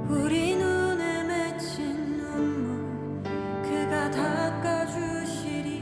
우리 눈에 맺힌 눈물 그가 닦아주시리.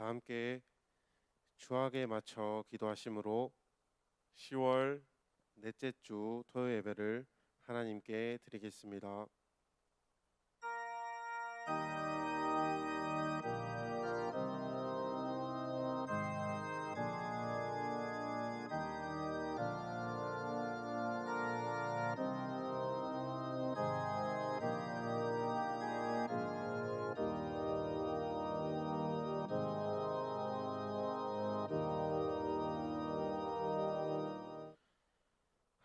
다 함께 주악에 맞춰 기도하심으로 10월 넷째 주 토요 예배를 하나님께 드리겠습니다.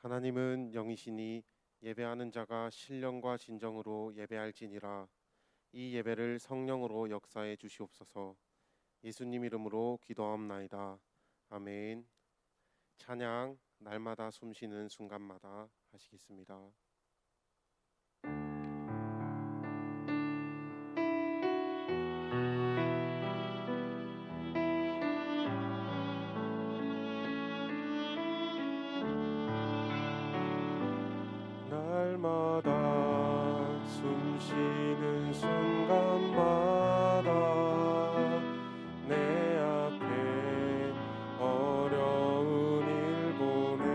하나님은 영이시니 예배하는 자가 신령과 진정으로 예배할지니라. 이 예배를 성령으로 역사해 주시옵소서. 예수님 이름으로 기도하옵나이다. 아멘. 찬양 날마다 숨쉬는 순간마다 하시겠습니다. 날마다 숨쉬는 순간마다 내 앞에 어려운 일 보내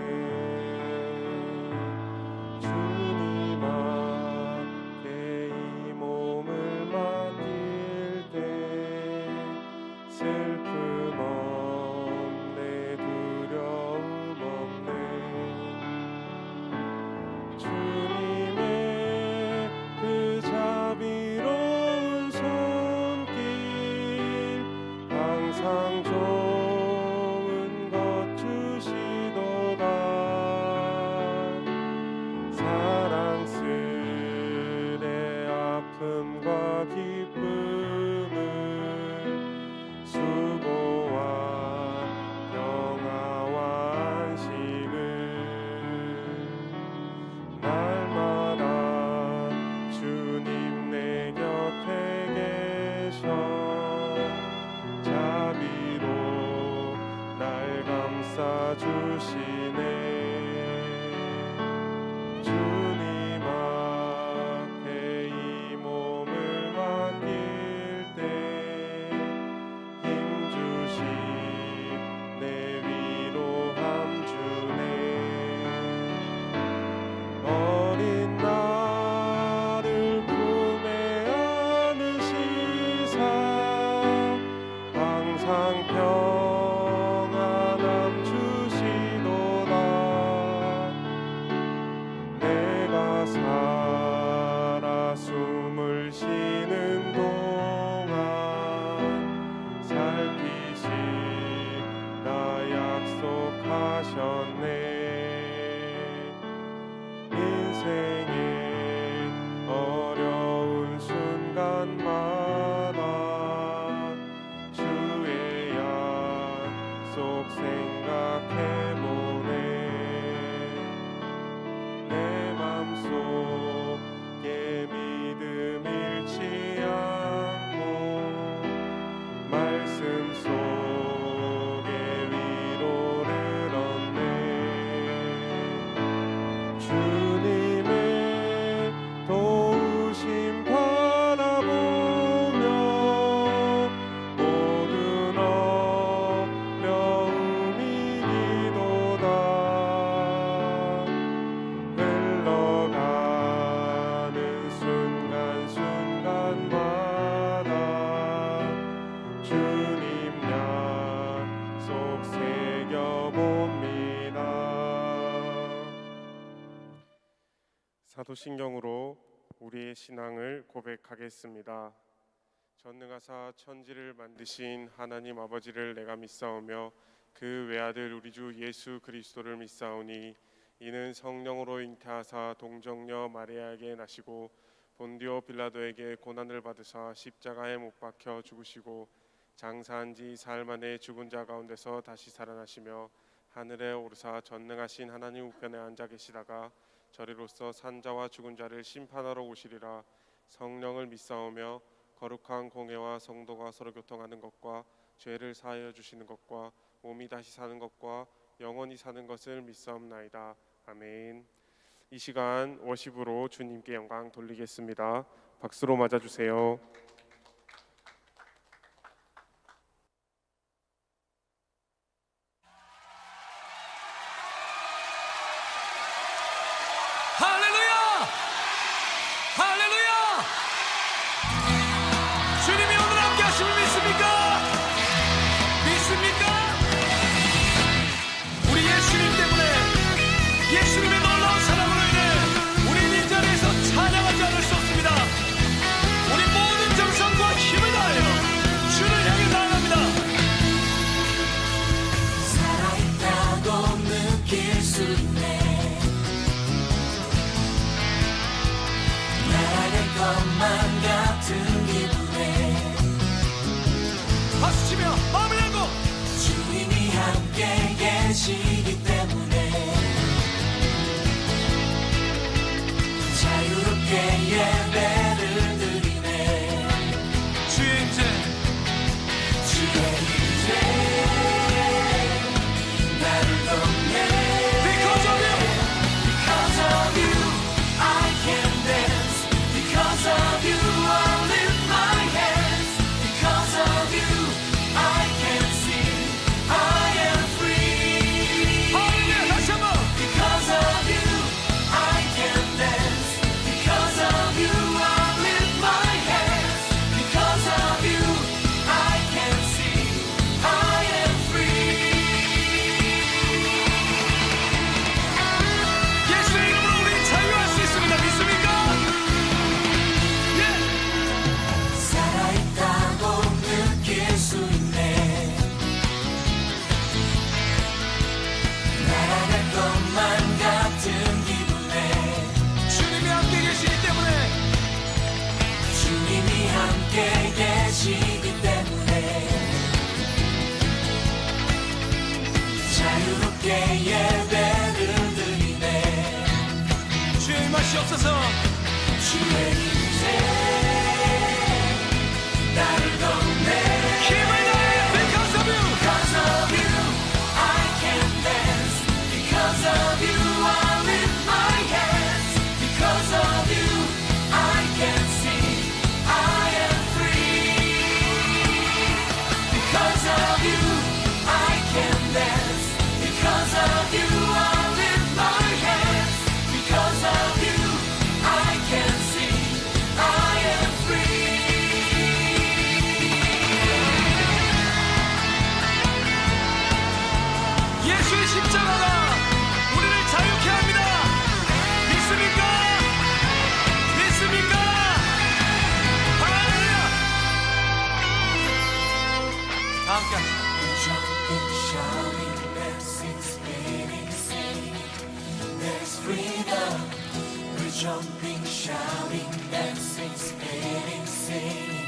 주님 앞에 이 몸을 맡길 때 슬픔 없네 두려움 없네 주님의 그 자비로운 손길 항상 좋은 것 주시도다 사랑스레 아픔과 기쁨을 수고와 평화와 안식을 날마다 주님 내 곁에 계셔 자비로 날 감싸 주시네 주님 앞에 이 몸을 맡길 때 힘주시 내 위로함 주네 어린 나를 품에 안으시사 항상 평안함 주시도다 내가 살아 숨을 쉬는 동안 살피시다 약속하셨네 인생의 어려운 순간마다 주의 약속 생각해보네 내 맘속에 믿음 잃지 않고 말씀 속에 위로를 얻네 주님의 도우심 바라보며 모든 어려움 이기도다 흘러가는 순간순간마다 주님 약속 새겨봅니다. 사도신경으로 우리의 신앙을 고백하겠습니다. 전능하사 천지를 만드신 하나님 아버지를 내가 믿사오며 그 외아들 우리 주 예수 그리스도를 믿사오니 이는 성령으로 잉태하사 동정녀 마리아에게 나시고 본디오 빌라도에게 고난을 받으사 십자가에 못 박혀 죽으시고 장사한 지 사흘 만에 죽은 자 가운데서 다시 살아나시며 하늘에 오르사 전능하신 하나님 우편에 앉아 계시다가 저리로서 산자와 죽은 자를 심판하러 오시리라. 성령을 믿사오며 거룩한 공회와 성도가 서로 교통하는 것과 죄를 사하여 주시는 것과 몸이 다시 사는 것과 영원히 사는 것을 믿사옵나이다. 아멘. 이 시간 워십으로 주님께 영광 돌리겠습니다. 박수로 맞아주세요. 수 있네. 날아갈 것만 같은 기분에 박수치며 마음을 열고 주님이 함께 계시기 때문에 자유롭게 예배를 드리네. 주의 임재 주의 임재 나를 돕네. Because of you Because of you I can dance. Because of you I lift my hands. Because of you I can sing. I am free. 할렐루야 다시 한번 Because of you I can dance. Because of you I lift my hands. Because of you I can sing. I am free. 예수의 이름으로 우리 자유할 수 있습니다. 믿습니까? 예 살아있다고 느낄 수 있네. 날아갈 것만 같은 기분에 주님이 함께 계시기 때문에 주님이 함께 계시기 때문에 자유롭게 예배를 드리네. 주의 맛이 없어서 주의 임재 나를 돕네. 힘을 다해 Because of you Because of you I can dance. Because of you I lift my hands. Because of you I can sing. I am free. Because of you I can dance. Because of you I lift my hands. Because of you I can sing. I am free. 예수의 십자가가 우리를 자유케 합니다. 믿습니까? 믿습니까? 할렐루야 다 함께 합시다. Jumping, shouting, dancing, spinning, singing. There's freedom. We're jumping, shouting, dancing, spinning, singing.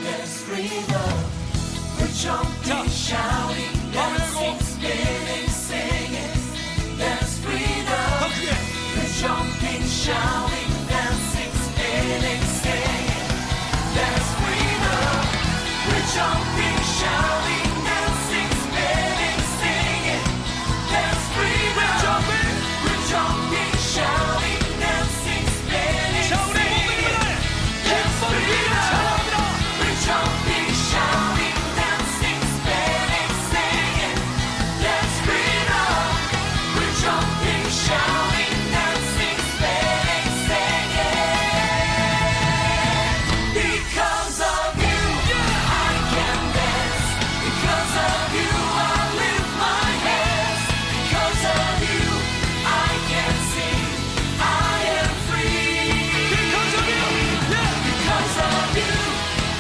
There's freedom. We're jumping, shouting, dancing, spinning, singing. There's freedom. 더 크게 We're jumping, shouting, dancing, spinning, singing. There's freedom. We're jumping, shouting, dancing, spinning, singing. There's freedom. We're jumping, shouting, dancing, spinning, 자 우리 모든 singing. 분들 There's 기쁨 위에 freedom. 찬양합니다. We're jumping, shouting, dancing, spinning, singing. There's freedom. We're jumping, shouting, dancing, spinning, singing. Because of you, I can dance. Because of you, I lift my hands. Because of you, I can sing. I am free. Because of you Because of you,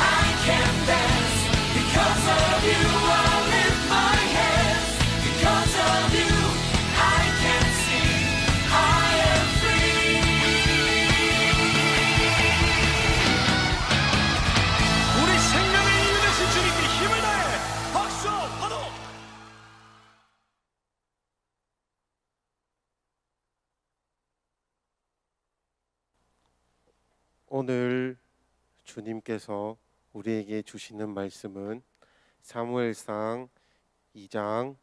I can dance. Because of you, I lift my hands. Because of you, I can sing. I am free. 우리 생명의 이유 되신 주님께 힘을 다해 박수 환호. 오늘 주님께서 우리에게 주시는 말씀은 사무엘상 2장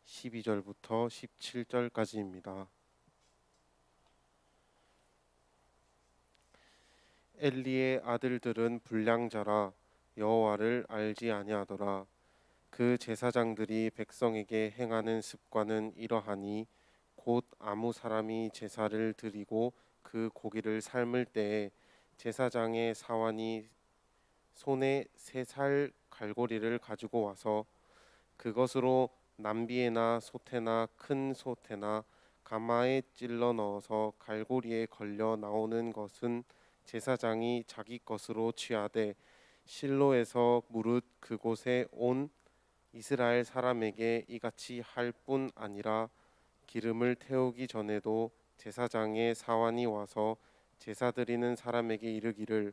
12절부터 17절까지입니다. 엘리의 아들들은 불량자라 여호와를 알지 아니하더라. 그 제사장들이 백성에게 행하는 습관은 이러하니 곧 아무 사람이 제사를 드리고 그 고기를 삶을 때에 제사장의 사환이 손에 3살 갈고리를 가지고 와서 그것으로 남비에나 소태나 큰 소태나 가마에 찔러 넣어서 갈고리에 걸려 나오는 것은 제사장이 자기 것으로 취하되 실로에서 무릇 그곳에 온 이스라엘 사람에게 이같이 할 뿐 아니라 기름을 태우기 전에도 제사장의 사환이 와서 제사 드리는 사람에게 이르기를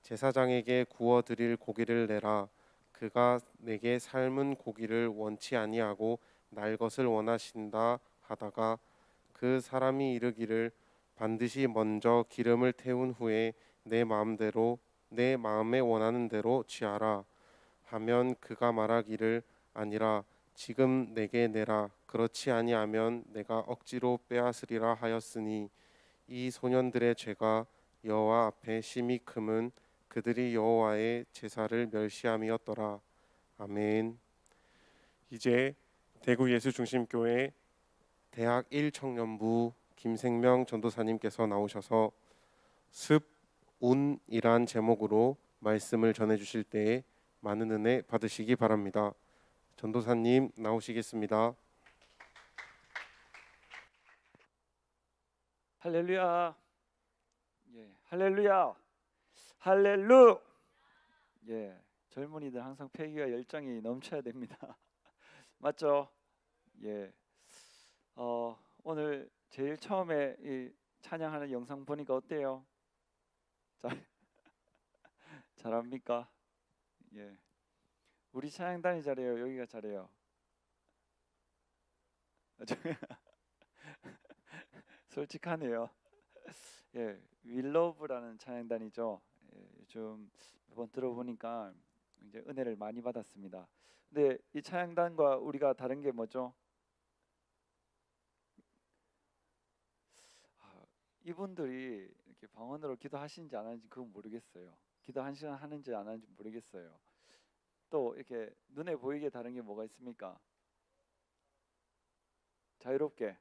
제사장에게 구워 드릴 고기를 내라. 그가 내게 삶은 고기를 원치 아니하고 날 것을 원하신다 하다가 그 사람이 이르기를 반드시 먼저 기름을 태운 후에 내 마음대로 내 마음에 원하는 대로 취하라 하면 그가 말하기를 아니라 지금 내게 내라. 그렇지 아니하면 내가 억지로 빼앗으리라 하였으니 이 소년들의 죄가 여호와 앞에 심히 크면 그들이 여호와의 제사를 멸시함이었더라. 아멘. 이제 대구 예수중심교회 대학 1청년부 김생명 전도사님께서 나오셔서 습운이란 제목으로 말씀을 전해 주실 때에 많은 은혜 받으시기 바랍니다. 전도사님 나오시겠습니다. 할렐루야. 예, 할렐루야. 할렐루. 예, 젊은이들 항상 패기와 열정이 넘쳐야 됩니다. 맞죠? 예. 오늘 제일 처음에 이 찬양하는 영상 보니까 어때요? 잘합니까? 예. 우리 찬양단이 잘해요. 여기가 잘해요. 솔직하네요. 예, 윌러브라는 찬양단이죠. 예, 요즘 매번 들어보니까 이제 은혜를 많이 받았습니다. 근데 이 찬양단과 우리가 다른 게 뭐죠? 이분들이 이렇게 방언으로 기도하시는지 안 하는지 그건 모르겠어요. 기도 한 시간 하는지 안 하는지 모르겠어요. 또 이렇게 눈에 보이게 다른 게 뭐가 있습니까? 자유롭게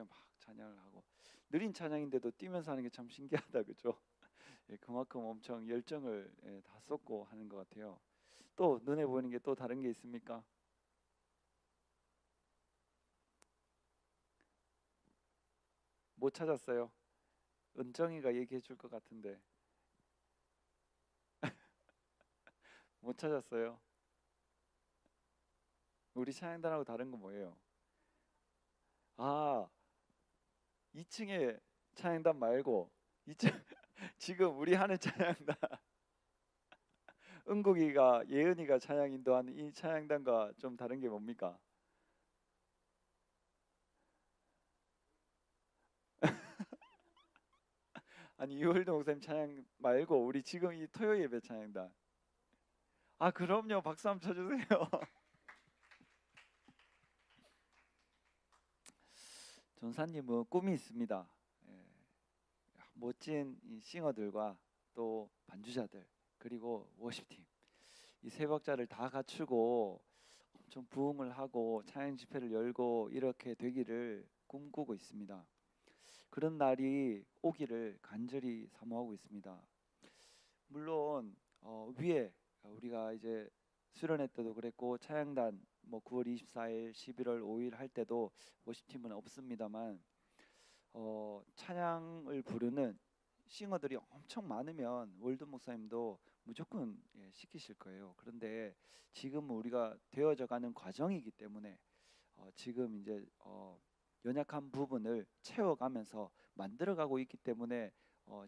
막 찬양을 하고 느린 찬양인데도 뛰면서 하는 게 참 신기하다, 그죠? 예, 그만큼 엄청 열정을 다 쏟고 하는 것 같아요. 또 눈에 보이는 게 또 다른 게 있습니까? 못 찾았어요? 은정이가 얘기해 줄 것 같은데 못 찾았어요? 우리 찬양단하고 다른 건 뭐예요? 2층에 찬양단 말고 2층 지금 우리 하는 찬양단 은국이가 예은이가 찬양 인도하는 이 찬양단과 좀 다른 게 뭡니까? 아니 이월도 목사님 찬양 말고 우리 지금 이 토요 예배 찬양단. 그럼요. 박수 한번 쳐주세요. 전사님은 꿈이 있습니다. 예, 멋진 이 싱어들과 또 반주자들 그리고 워십팀 이 세 박자를 다 갖추고 엄청 부흥을 하고 찬양 집회를 열고 이렇게 되기를 꿈꾸고 있습니다. 그런 날이 오기를 간절히 사모하고 있습니다. 물론 위에 우리가 이제 수련회 때도 그랬고 찬양단 9월 24일, 11월 5일 할 때도 워십팀은 없습니다만 찬양을 부르는 싱어들이 엄청 많으면 월드 목사님도 무조건 시키실 거예요. 그런데 지금 우리가 되어져 가는 과정이기 때문에 지금 이제 연약한 부분을 채워가면서 만들어가고 있기 때문에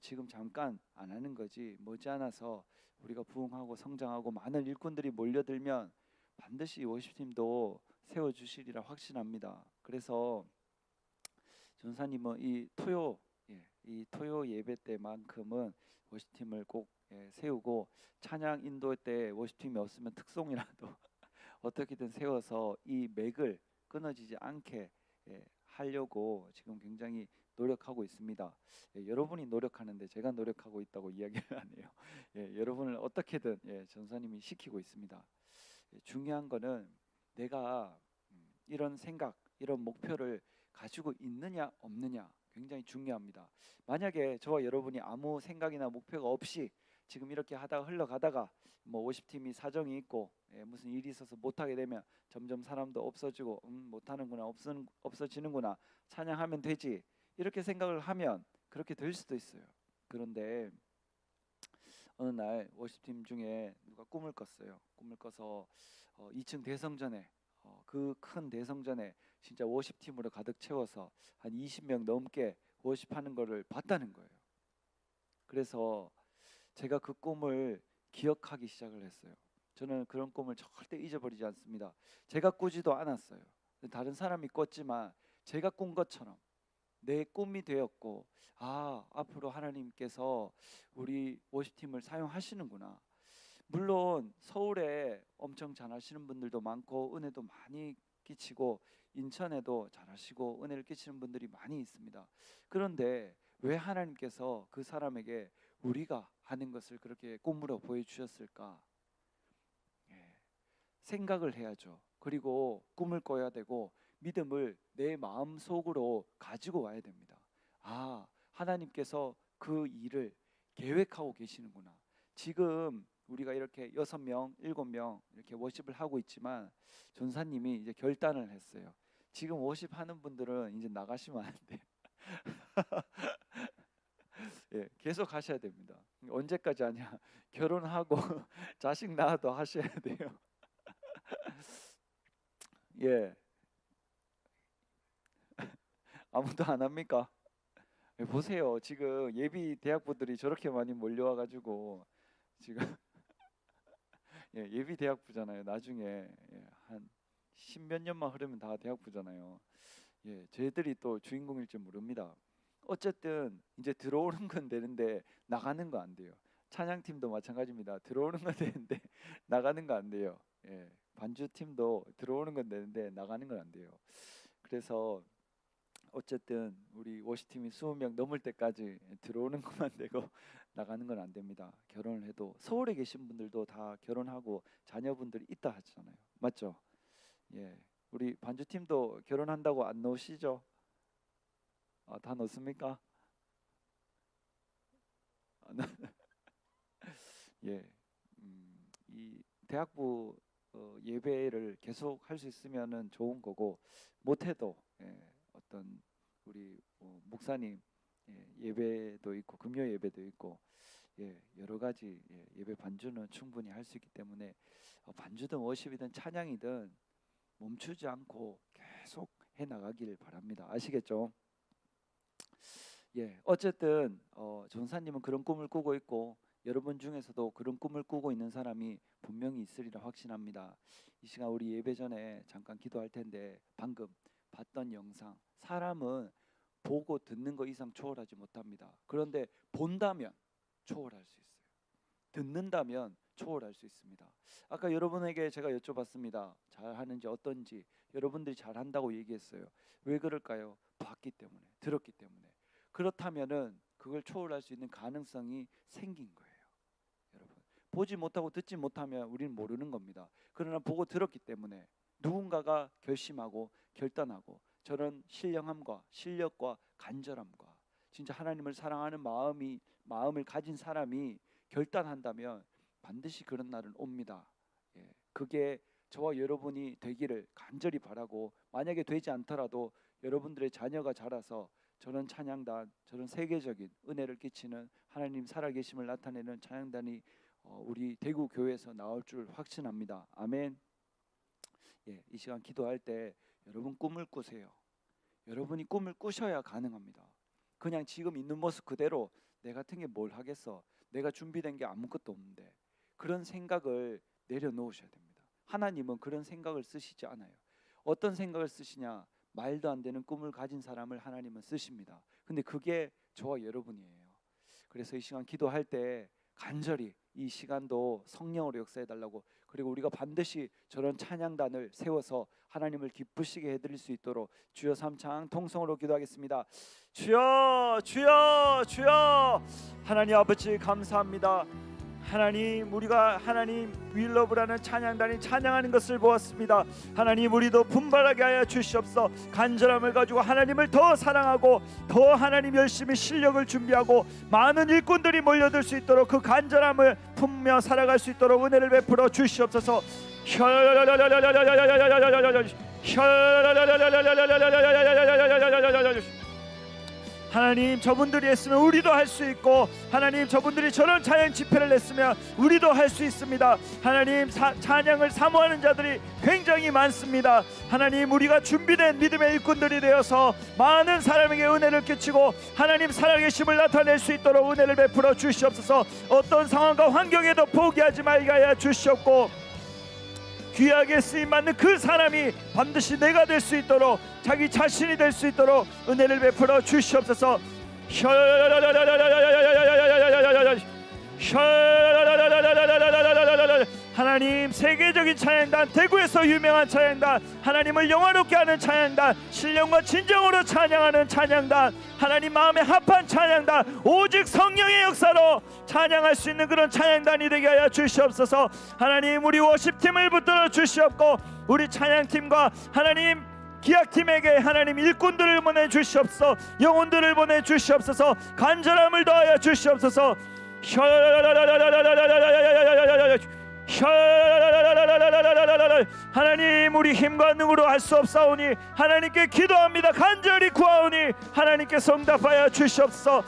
지금 잠깐 안 하는 거지 머지않아서 우리가 부흥하고 성장하고 많은 일꾼들이 몰려들면 반드시 워십팀도 세워주시리라 확신합니다. 그래서 전사님은 이 토요 예배 때만큼은 워십팀을 꼭 세우고 찬양 인도 때 워십팀이 없으면 특송이라도 어떻게든 세워서 이 맥을 끊어지지 않게 하려고 지금 굉장히 노력하고 있습니다. 여러분이 노력하는데 제가 노력하고 있다고 이야기를 하네요. 여러분을 어떻게든 전사님이 시키고 있습니다. 중요한 거는 내가 이런 생각, 이런 목표를 가지고 있느냐 없느냐 굉장히 중요합니다. 만약에 저와 여러분이 아무 생각이나 목표가 없이 지금 이렇게 하다가 흘러가다가 50팀이 사정이 있고 무슨 일이 있어서 못하게 되면 점점 사람도 없어지고 못하는구나 없어지는구나 찬양하면 되지 이렇게 생각을 하면 그렇게 될 수도 있어요. 그런데 어느 날 워십팀 중에 누가 꿈을 꿨어요. 꿈을 꿔서 2층 대성전에 그 큰 대성전에 진짜 워십팀으로 가득 채워서 한 20명 넘게 워십하는 거를 봤다는 거예요. 그래서 제가 그 꿈을 기억하기 시작을 했어요. 저는 그런 꿈을 절대 잊어버리지 않습니다. 제가 꾸지도 않았어요. 다른 사람이 꿨지만 제가 꾼 것처럼 내 꿈이 되었고, 앞으로 하나님께서 우리 워십팀을 사용하시는구나. 물론 서울에 엄청 잘하시는 분들도 많고 은혜도 많이 끼치고 인천에도 잘하시고 은혜를 끼치는 분들이 많이 있습니다. 그런데 왜 하나님께서 그 사람에게 우리가 하는 것을 그렇게 꿈으로 보여주셨을까? 생각을 해야죠. 그리고 꿈을 꿔야 되고 믿음을 내 마음 속으로 가지고 와야 됩니다. 하나님께서 그 일을 계획하고 계시는구나. 지금 우리가 이렇게 6명, 7명 이렇게 워십을 하고 있지만 전사님이 이제 결단을 했어요. 지금 워십 하는 분들은 이제 나가시면 안 돼요. 예, 계속 하셔야 됩니다. 언제까지 하냐? 결혼하고 자식 낳아도 하셔야 돼요. 예. 아무도 안 합니까? 보세요. 지금 예비 대학부들이 저렇게 많이 몰려와 가지고 지금 예비 대학부잖아요. 나중에 한 10몇 년만 흐르면 다 대학부잖아요. 쟤들이 또 주인공일 줄 모릅니다. 어쨌든 이제 들어오는 건 되는데 나가는 거 안 돼요. 찬양팀도 마찬가지입니다. 들어오는 건 되는데 나가는 거 안 돼요. 반주팀도 들어오는 건 되는데 나가는 건 안 돼요. 그래서 어쨌든 우리 워시팀이 20명 넘을 때까지 들어오는 것만 되고 나가는 건 안 됩니다. 결혼을 해도 서울에 계신 분들도 다 결혼하고 자녀분들이 있다 하잖아요. 맞죠? 우리 반주팀도 결혼한다고 안 넣으시죠? 다 넣습니까? 이 대학부 예배를 계속 할 수 있으면은 좋은 거고 못해도 어떤 우리 목사님 예배도 있고 금요 예배도 있고 여러 가지 예배 반주는 충분히 할 수 있기 때문에 반주든 워십이든 찬양이든 멈추지 않고 계속 해 나가길 바랍니다. 아시겠죠? 어쨌든 전사님은 그런 꿈을 꾸고 있고 여러분 중에서도 그런 꿈을 꾸고 있는 사람이 분명히 있으리라 확신합니다. 이 시간 우리 예배 전에 잠깐 기도할 텐데 방금 봤던 영상, 사람은 보고 듣는 것 이상 초월하지 못합니다. 그런데 본다면 초월할 수 있어요. 듣는다면 초월할 수 있습니다. 아까 여러분에게 제가 여쭤봤습니다. 잘하는지 어떤지. 여러분들이 잘한다고 얘기했어요. 왜 그럴까요? 봤기 때문에, 들었기 때문에. 그렇다면은 그걸 초월할 수 있는 가능성이 생긴 거예요. 여러분, 보지 못하고 듣지 못하면 우리는 모르는 겁니다. 그러나 보고 들었기 때문에 누군가가 결심하고 결단하고 저런 신령함과 실력과 간절함과 진짜 하나님을 사랑하는 마음을 가진 사람이 결단한다면 반드시 그런 날은 옵니다. 그게 저와 여러분이 되기를 간절히 바라고, 만약에 되지 않더라도 여러분들의 자녀가 자라서 저런 찬양단, 저런 세계적인 은혜를 끼치는 하나님 살아계심을 나타내는 찬양단이 우리 대구 교회에서 나올 줄 확신합니다. 아멘. 이 시간 기도할 때 여러분 꿈을 꾸세요. 여러분이 꿈을 꾸셔야 가능합니다. 그냥 지금 있는 모습 그대로 내 같은 게 뭘 하겠어, 내가 준비된 게 아무것도 없는데, 그런 생각을 내려놓으셔야 됩니다. 하나님은 그런 생각을 쓰시지 않아요. 어떤 생각을 쓰시냐? 말도 안 되는 꿈을 가진 사람을 하나님은 쓰십니다. 근데 그게 저와 여러분이에요. 그래서 이 시간 기도할 때 간절히 이 시간도 성령으로 역사해 달라고, 그리고 우리가 반드시 저런 찬양단을 세워서 하나님을 기쁘시게 해드릴 수 있도록 주여 삼창 통성으로 기도하겠습니다. 주여 주여 주여. 하나님 아버지 감사합니다. 하나님, 우리가 하나님 윌러브라는 찬양단이 찬양하는 것을 보았습니다. 하나님, 우리도 분발하게 하여 주시옵소서. 간절함을 가지고 하나님을 더 사랑하고 더 하나님 열심히 실력을 준비하고 많은 일꾼들이 몰려들 수 있도록 그 간절함을 품며 살아갈 수 있도록 은혜를 베풀어 주시옵소서. 하나님 저분들이 했으면 우리도 할 수 있고, 하나님 저분들이 저런 찬양 집회를 냈으면 우리도 할 수 있습니다. 하나님 찬양을 사모하는 자들이 굉장히 많습니다. 하나님 우리가 준비된 믿음의 일꾼들이 되어서 많은 사람에게 은혜를 끼치고 하나님 살아계심을 나타낼 수 있도록 은혜를 베풀어 주시옵소서. 어떤 상황과 환경에도 포기하지 말게 하여 주시옵고, 귀하게 쓰임받는 그 사람이 반드시 내가 될 수 있도록, 자기 자신이 될 수 있도록 은혜를 베풀어 주시옵소서. 하나님 세계적인 찬양단, 대구에서 유명한 찬양단, 하나님을 영화롭게 하는 찬양단, 신령과 진정으로 찬양하는 찬양단, 하나님 마음에 합한 찬양단, 오직 성령의 역사로 찬양할 수 있는 그런 찬양단이 되게 하여 주시옵소서. 하나님 우리 워십팀을 붙들어 주시옵고, 우리 찬양팀과 하나님 기약팀에게 하나님 일꾼들을 보내 주시옵소서. 영혼들을 보내 주시옵소서. 간절함을 더하여 주시옵소서. 하나님 우리 힘과 능으로 할 수 없사오니 하나님께 기도합니다. 간절히 구하오니 하나님께서 응답하여 주시옵소서.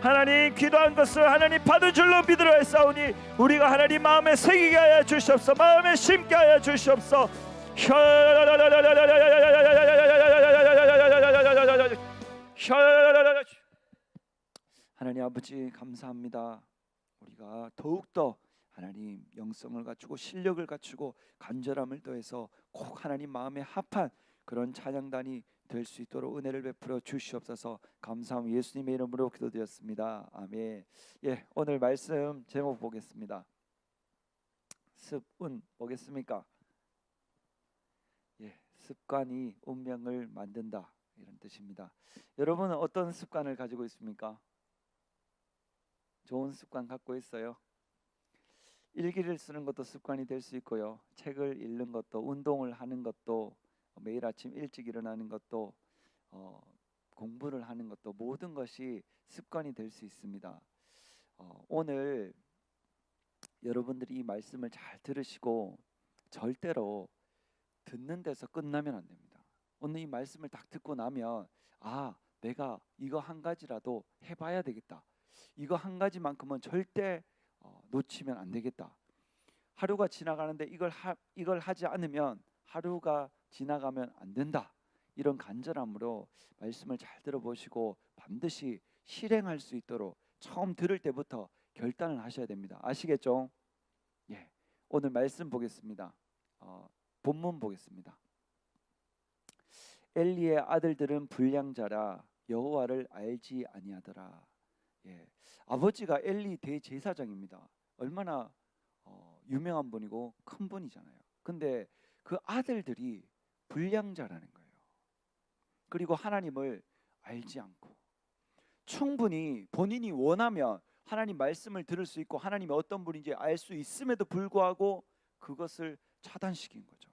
하나님 기도한 것을 하나님 받은 줄로 믿으려 했사오니 우리가 하나님 마음에 새기게 하여 주시옵소서. 마음에 심게 하여 주시옵소서. 하나님 아버지 감사합니다. 우리가 더욱더 하나님 영성을 갖추고 실력을 갖추고 간절함을 더해서 꼭 하나님 마음에 합한 그런 찬양단이 될 수 있도록 은혜를 베풀어 주시옵소서. 감사함 예수님의 이름으로 기도드렸습니다. 아멘. 예, 오늘 말씀 제목 보겠습니다. 습은 뭐겠습니까? 예, 습관이 운명을 만든다, 이런 뜻입니다. 여러분은 어떤 습관을 가지고 있습니까? 좋은 습관 갖고 있어요? 일기를 쓰는 것도 습관이 될 수 있고요, 책을 읽는 것도, 운동을 하는 것도, 매일 아침 일찍 일어나는 것도, 공부를 하는 것도, 모든 것이 습관이 될 수 있습니다. 오늘 여러분들이 이 말씀을 잘 들으시고 절대로 듣는 데서 끝나면 안 됩니다. 오늘 이 말씀을 딱 듣고 나면, 아, 내가 이거 한 가지라도 해봐야 되겠다, 이거 한 가지만큼은 절대 놓치면 안 되겠다, 하루가 지나가는데 이걸 하지 않으면 하루가 지나가면 안 된다, 이런 간절함으로 말씀을 잘 들어보시고 반드시 실행할 수 있도록 처음 들을 때부터 결단을 하셔야 됩니다. 아시겠죠? 예, 오늘 말씀 보겠습니다. 본문 보겠습니다. 엘리의 아들들은 불량자라 여호와를 알지 아니하더라. 예, 아버지가 엘리 대제사장입니다. 얼마나 유명한 분이고 큰 분이잖아요. 근데 그 아들들이 불량자라는 거예요. 그리고 하나님을 알지 않고, 충분히 본인이 원하면 하나님 말씀을 들을 수 있고 하나님이 어떤 분인지 알 수 있음에도 불구하고 그것을 차단시킨 거죠.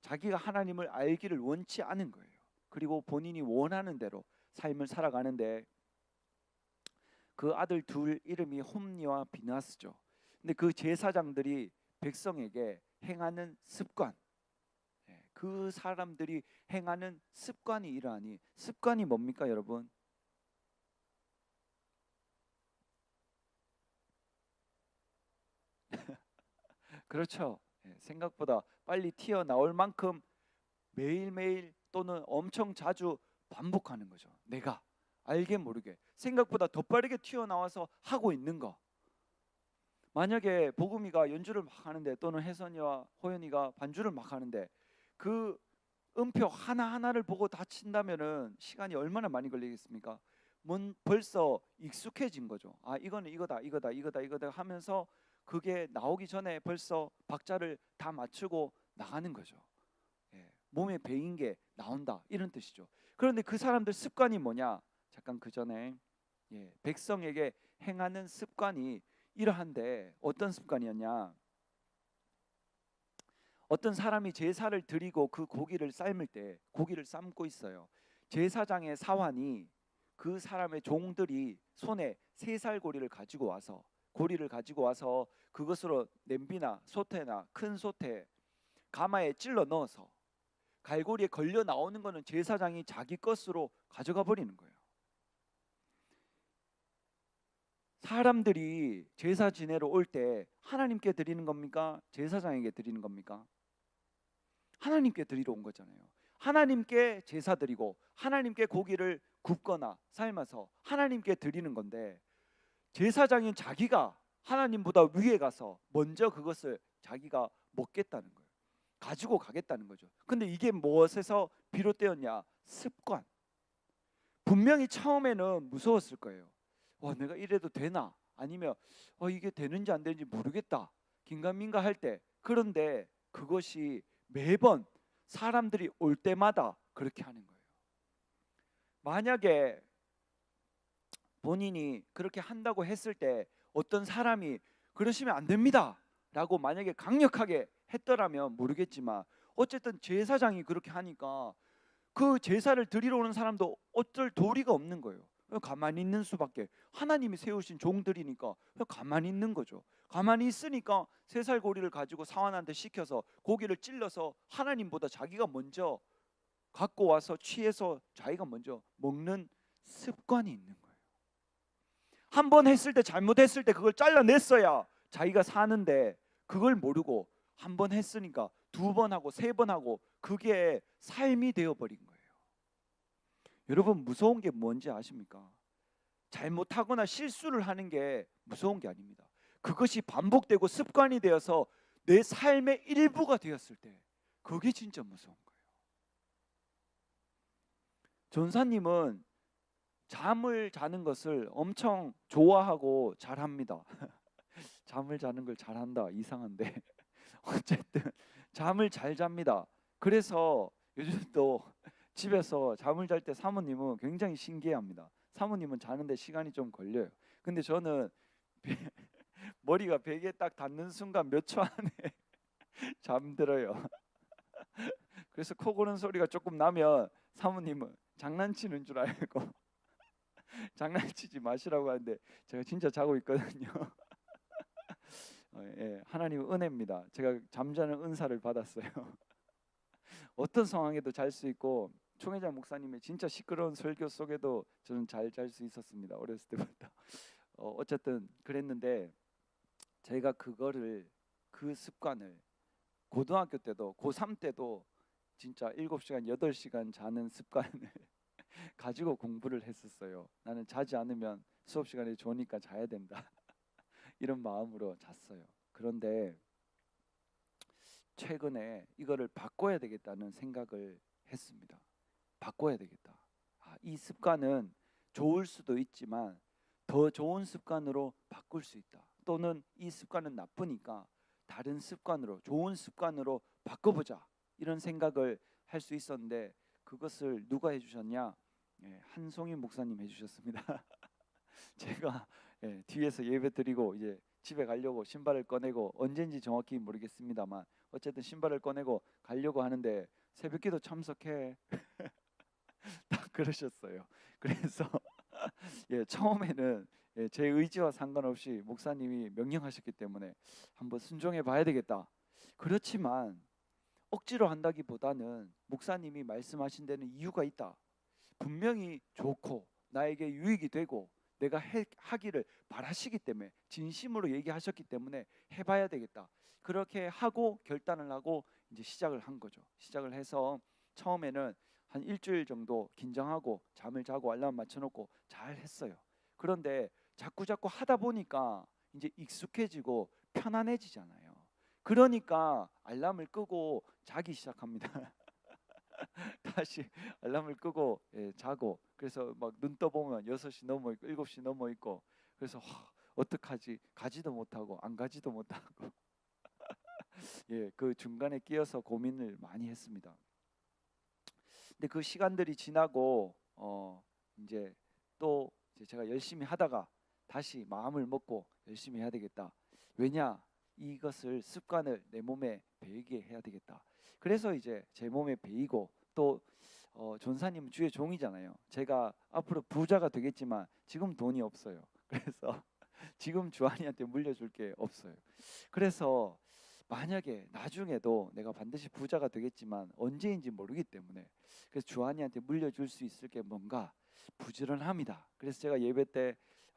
자기가 하나님을 알기를 원치 않은 거예요. 그리고 본인이 원하는 대로 삶을 살아가는데, 그 아들 둘 이름이 홈니와 비나스죠. 근데 그 제사장들이 백성에게 행하는 습관, 그 사람들이 행하는 습관이 이러하니, 습관이 뭡니까 여러분? 그렇죠. 생각보다 빨리 튀어나올 만큼 매일매일 또는 엄청 자주 반복하는 거죠. 내가 알게 모르게 생각보다 더 빠르게 튀어나와서 하고 있는 거. 만약에 복음이가 연주를 막 하는데, 또는 혜선이와 호연이가 반주를 막 하는데 그 음표 하나하나를 보고 다 친다면은 시간이 얼마나 많이 걸리겠습니까? 벌써 익숙해진 거죠. 아, 이거는 이거다 하면서 그게 나오기 전에 벌써 박자를 다 맞추고 나가는 거죠. 몸에 배인 게 나온다, 이런 뜻이죠. 그런데 그 사람들 습관이 뭐냐? 잠깐 그 전에 백성에게 행하는 습관이 이러한데, 어떤 습관이었냐? 어떤 사람이 제사를 드리고 그 고기를 삶을 때, 고기를 삶고 있어요. 제사장의 사환이 그 사람의 종들이 손에 새살고리를 가지고 와서 그것으로 냄비나 솥에나 큰 솥에 가마에 찔러 넣어서 갈고리에 걸려 나오는 거는 제사장이 자기 것으로 가져가 버리는 거예요. 사람들이 제사 지내러 올 때 하나님께 드리는 겁니까? 제사장에게 드리는 겁니까? 하나님께 드리러 온 거잖아요. 하나님께 제사 드리고 하나님께 고기를 굽거나 삶아서 하나님께 드리는 건데, 제사장인 자기가 하나님보다 위에 가서 먼저 그것을 자기가 먹겠다는 거예요. 가지고 가겠다는 거죠. 근데 이게 무엇에서 비롯되었냐? 습관. 분명히 처음에는 무서웠을 거예요. 와, 내가 이래도 되나? 아니면 이게 되는지 안 되는지 모르겠다, 긴가민가 할 때. 그런데 그것이 매번 사람들이 올 때마다 그렇게 하는 거예요. 만약에 본인이 그렇게 한다고 했을 때 어떤 사람이 그러시면 안 됩니다 라고 만약에 강력하게 했더라면 모르겠지만, 어쨌든 제사장이 그렇게 하니까 그 제사를 드리러 오는 사람도 어쩔 도리가 없는 거예요. 가만히 있는 수밖에. 하나님이 세우신 종들이니까 가만히 있는 거죠. 가만히 있으니까 새살고리를 가지고 사환한테 시켜서 고기를 찔러서 하나님보다 자기가 먼저 갖고 와서 취해서 자기가 먼저 먹는 습관이 있는 거예요. 한 번 했을 때, 잘못했을 때 그걸 잘라냈어야 자기가 사는데, 그걸 모르고 한 번 했으니까 두 번 하고 세 번 하고 그게 삶이 되어버린 거예요. 여러분, 무서운 게 뭔지 아십니까? 잘못하거나 실수를 하는 게 무서운 게 아닙니다. 그것이 반복되고 습관이 되어서 내 삶의 일부가 되었을 때, 그게 진짜 무서운 거예요. 전사님은 잠을 자는 것을 엄청 좋아하고 잘합니다. 잠을 자는 걸 잘한다, 이상한데 어쨌든 잠을 잘 잡니다. 그래서 요즘도 집에서 잠을 잘 때 사모님은 굉장히 신기해합니다. 사모님은 자는데 시간이 좀 걸려요. 근데 저는 머리가 베개에 딱 닿는 순간 몇 초 안에 잠들어요. 그래서 코 고는 소리가 조금 나면 사모님은 장난치는 줄 알고 장난치지 마시라고 하는데, 제가 진짜 자고 있거든요. 예, 하나님의 은혜입니다. 제가 잠자는 은사를 받았어요. 어떤 상황에도 잘 수 있고, 총회장 목사님의 진짜 시끄러운 설교 속에도 저는 잘 잘 수 있었습니다. 어렸을 때부터. 어쨌든 그랬는데, 제가 그 습관을 고등학교 때도 고3 때도 진짜 7시간 8시간 자는 습관을 가지고 공부를 했었어요. 나는 자지 않으면 수업 시간에 좋으니까 자야 된다 이런 마음으로 잤어요. 그런데 최근에 이거를 바꿔야 되겠다는 생각을 했습니다. 바꿔야 되겠다. 이 습관은 좋을 수도 있지만 더 좋은 습관으로 바꿀 수 있다. 또는 이 습관은 나쁘니까 다른 습관으로, 좋은 습관으로 바꿔보자, 이런 생각을 할 수 있었는데, 그것을 누가 해주셨냐? 한송인 목사님 해주셨습니다. 제가 뒤에서 예배 드리고 이제 집에 가려고 신발을 꺼내고, 언제인지 정확히 모르겠습니다만 어쨌든 신발을 꺼내고 가려고 하는데, 새벽기도 참석해 딱 그러셨어요. 그래서 처음에는 제 의지와 상관없이 목사님이 명령하셨기 때문에 한번 순종해 봐야 되겠다. 그렇지만 억지로 한다기보다는 목사님이 말씀하신 데는 이유가 있다. 분명히 좋고 나에게 유익이 되고 내가 하기를 바라시기 때문에, 진심으로 얘기하셨기 때문에 해봐야 되겠다. 그렇게 하고 결단을 하고 이제 시작을 한 거죠. 시작을 해서 처음에는 한 일주일 정도 긴장하고 잠을 자고 알람 맞춰놓고 잘 했어요. 그런데 자꾸 하다 보니까 이제 익숙해지고 편안해지잖아요. 그러니까 알람을 끄고 자기 시작합니다. 다시 알람을 끄고 자고, 그래서 막 눈 떠보면 6시 넘어 있고 7시 넘어 있고, 그래서 어떡하지? 가지도 못하고 안 가지도 못하고 그 중간에 끼어서 고민을 많이 했습니다. 근데 그 시간들이 지나고 이제 또 제가 열심히 하다가 다시 마음을 먹고 열심히 해야 되겠다. 왜냐? 이것을 습관을 내 몸에 배이게 해야 되겠다. 그래서 이제 제 몸에 배이고, 또 전사님은 주의 종이잖아요. 제가 앞으로 부자가 되겠지만 지금 돈이 없어요. 그래서 지금 주한이한테 물려줄 게 없어요. 그래서 만약에 나중에도 내가 반드시 부자가 되겠지만 언제인지 모르기 때문에, 그래서 주한이한테 물려줄 수 있을 게 뭔가 부지런함이다. 그래서 제가 예배 때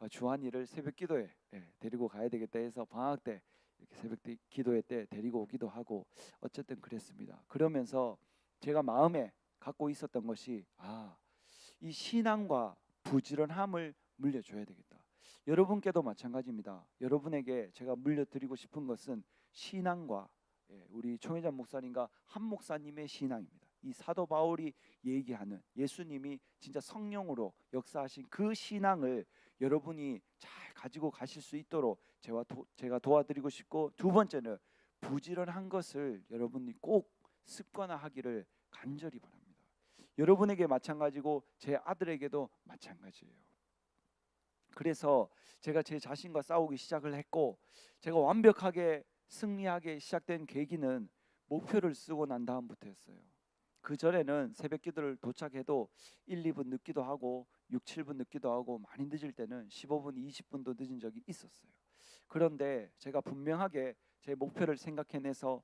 주한이를 새벽 기도에 데리고 가야 되겠다 해서 방학 때 이렇게 새벽 기도회 때 데리고 오기도 하고, 어쨌든 그랬습니다. 그러면서 제가 마음에 갖고 있었던 것이, 이 신앙과 부지런함을 물려줘야 되겠다. 여러분께도 마찬가지입니다. 여러분에게 제가 물려드리고 싶은 것은 신앙과 우리 총회장 목사님과 한 목사님의 신앙입니다. 이 사도 바울이 얘기하는 예수님이 진짜 성령으로 역사하신 그 신앙을 여러분이 잘 가지고 가실 수 있도록 제가 도와드리고 싶고, 두 번째는 부지런한 것을 여러분이 꼭 습관화하기를 간절히 바랍니다. 여러분에게 마찬가지고 제 아들에게도 마찬가지예요. 그래서 제가 제 자신과 싸우기 시작을 했고, 제가 완벽하게 승리하게 시작된 계기는 목표를 쓰고 난 다음부터였어요. 그 전에는 새벽 기도를 도착해도 1, 2분 늦기도 하고 6, 7분 늦기도 하고, 많이 늦을 때는 15분, 20분도 늦은 적이 있었어요. 그런데 제가 분명하게 제 목표를 생각해내서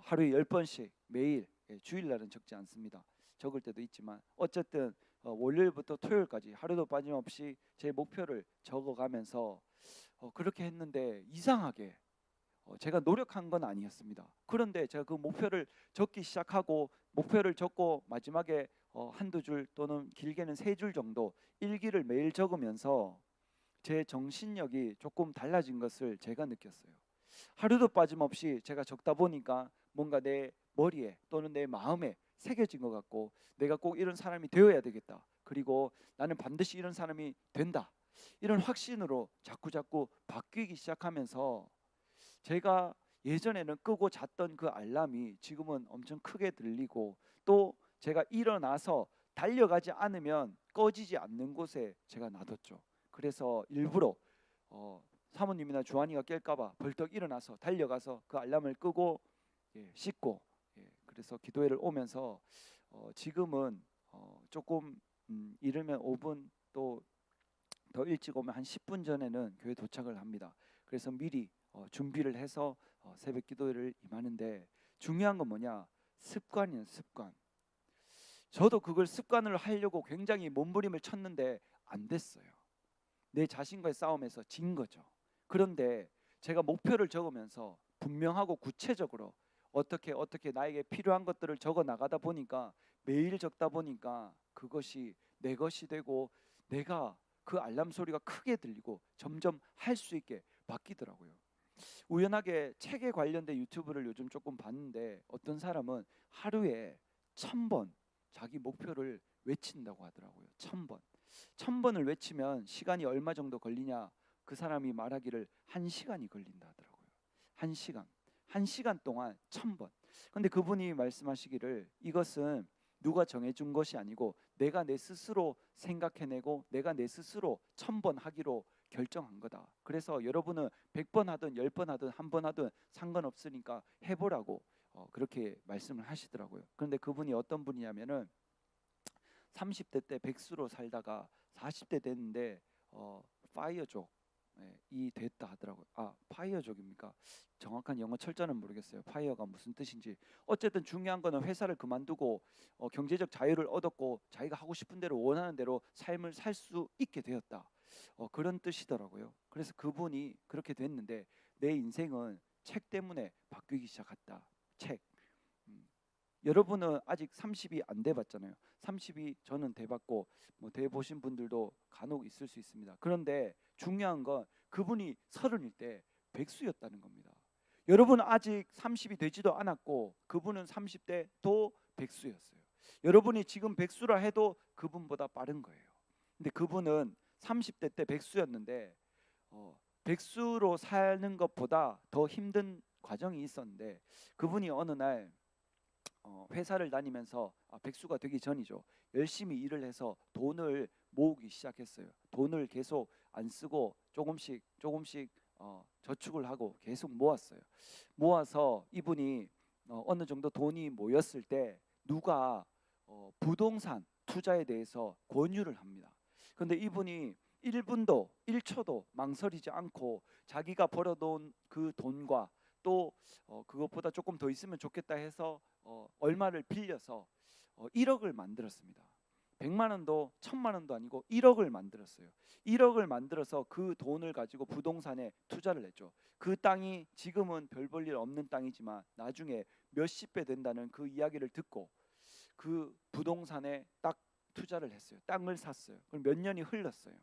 하루에 10번씩 매일, 주일날은 적지 않습니다. 적을 때도 있지만 어쨌든 월요일부터 토요일까지 하루도 빠짐없이 제 목표를 적어가면서 그렇게 했는데, 이상하게 제가 노력한 건 아니었습니다. 그런데 제가 그 목표를 적기 시작하고, 목표를 적고 마지막에 한두 줄 또는 길게는 3줄 정도 일기를 매일 적으면서 제 정신력이 조금 달라진 것을 제가 느꼈어요. 하루도 빠짐없이 제가 적다 보니까 뭔가 내 머리에 또는 내 마음에 새겨진 것 같고, 내가 꼭 이런 사람이 되어야 되겠다, 그리고 나는 반드시 이런 사람이 된다, 이런 확신으로 자꾸 바뀌기 시작하면서, 제가 예전에는 끄고 잤던 그 알람이 지금은 엄청 크게 들리고, 또 제가 일어나서 달려가지 않으면 꺼지지 않는 곳에 제가 놔뒀죠. 그래서 일부러 사모님이나 주한이가 깰까봐 벌떡 일어나서 달려가서 그 알람을 끄고 씻고, 그래서 기도회를 오면서 지금은 조금 이르면 5분, 또 더 일찍 오면 한 10분 전에는 교회 도착을 합니다. 그래서 미리 준비를 해서 새벽 기도회를 임하는데, 중요한 건 뭐냐? 습관이에요, 습관. 저도 그걸 습관을 하려고 굉장히 몸부림을 쳤는데 안 됐어요. 내 자신과의 싸움에서 진 거죠. 그런데 제가 목표를 적으면서 분명하고 구체적으로 어떻게 나에게 필요한 것들을 적어 나가다 보니까, 매일 적다 보니까 그것이 내 것이 되고, 내가 그 알람 소리가 크게 들리고 점점 할 수 있게 바뀌더라고요. 우연하게 책에 관련된 유튜브를 요즘 조금 봤는데, 어떤 사람은 하루에 1000번 자기 목표를 외친다고 하더라고요. 1000번. 1000번을 외치면 시간이 얼마 정도 걸리냐? 그 사람이 말하기를 1시간이 걸린다 하더라고요. 1시간 동안 1000번. 근데 그분이 말씀하시기를, 이것은 누가 정해준 것이 아니고 내가 내 스스로 생각해내고 내가 내 스스로 1000번 하기로 결정한 거다. 그래서 여러분은 100번 하든 10번 하든 1번 하든 상관없으니까 해보라고 그렇게 말씀을 하시더라고요. 그런데 그분이 어떤 분이냐면은 30대 때 백수로 살다가 40대 됐는데 파이어족 이 됐다 하더라고요. 파이어족입니까? 정확한 영어 철자는 모르겠어요. 파이어가 무슨 뜻인지. 어쨌든 중요한 거는 회사를 그만두고 경제적 자유를 얻었고, 자기가 하고 싶은 대로 원하는 대로 삶을 살 수 있게 되었다. 그런 뜻이더라고요. 그래서 그분이 그렇게 됐는데, 내 인생은 책 때문에 바뀌기 시작했다. 책. 여러분은 아직 30이 안 돼봤잖아요. 30이 저는 돼봤고, 돼보신 분들도 간혹 있을 수 있습니다. 그런데 중요한 건 그분이 30일 때 백수였다는 겁니다. 여러분은 아직 30이 되지도 않았고, 그분은 30대 도 백수였어요. 여러분이 지금 백수라 해도 그분보다 빠른 거예요. 근데 그분은 30대 때 백수였는데 백수로 사는 것보다 더 힘든 과정이 있었는데, 그분이 어느 날 회사를 다니면서 백수가 되기 전이죠. 열심히 일을 해서 돈을 모으기 시작했어요. 돈을 계속 안 쓰고 조금씩 저축을 하고 계속 모았어요. 모아서 이분이 어느 정도 돈이 모였을 때 누가 부동산 투자에 대해서 권유를 합니다. 그런데 이분이 1분도 1초도 망설이지 않고 자기가 벌어놓은 그 돈과 또 그것보다 조금 더 있으면 좋겠다 해서 얼마를 빌려서 1억을 만들었습니다. 100만 원도 1000만 원도 아니고 1억을 만들었어요. 1억을 만들어서 그 돈을 가지고 부동산에 투자를 했죠. 그 땅이 지금은 별 볼 일 없는 땅이지만 나중에 몇십 배 된다는 그 이야기를 듣고 그 부동산에 딱 투자를 했어요. 땅을 샀어요. 그럼 몇 년이 흘렀어요.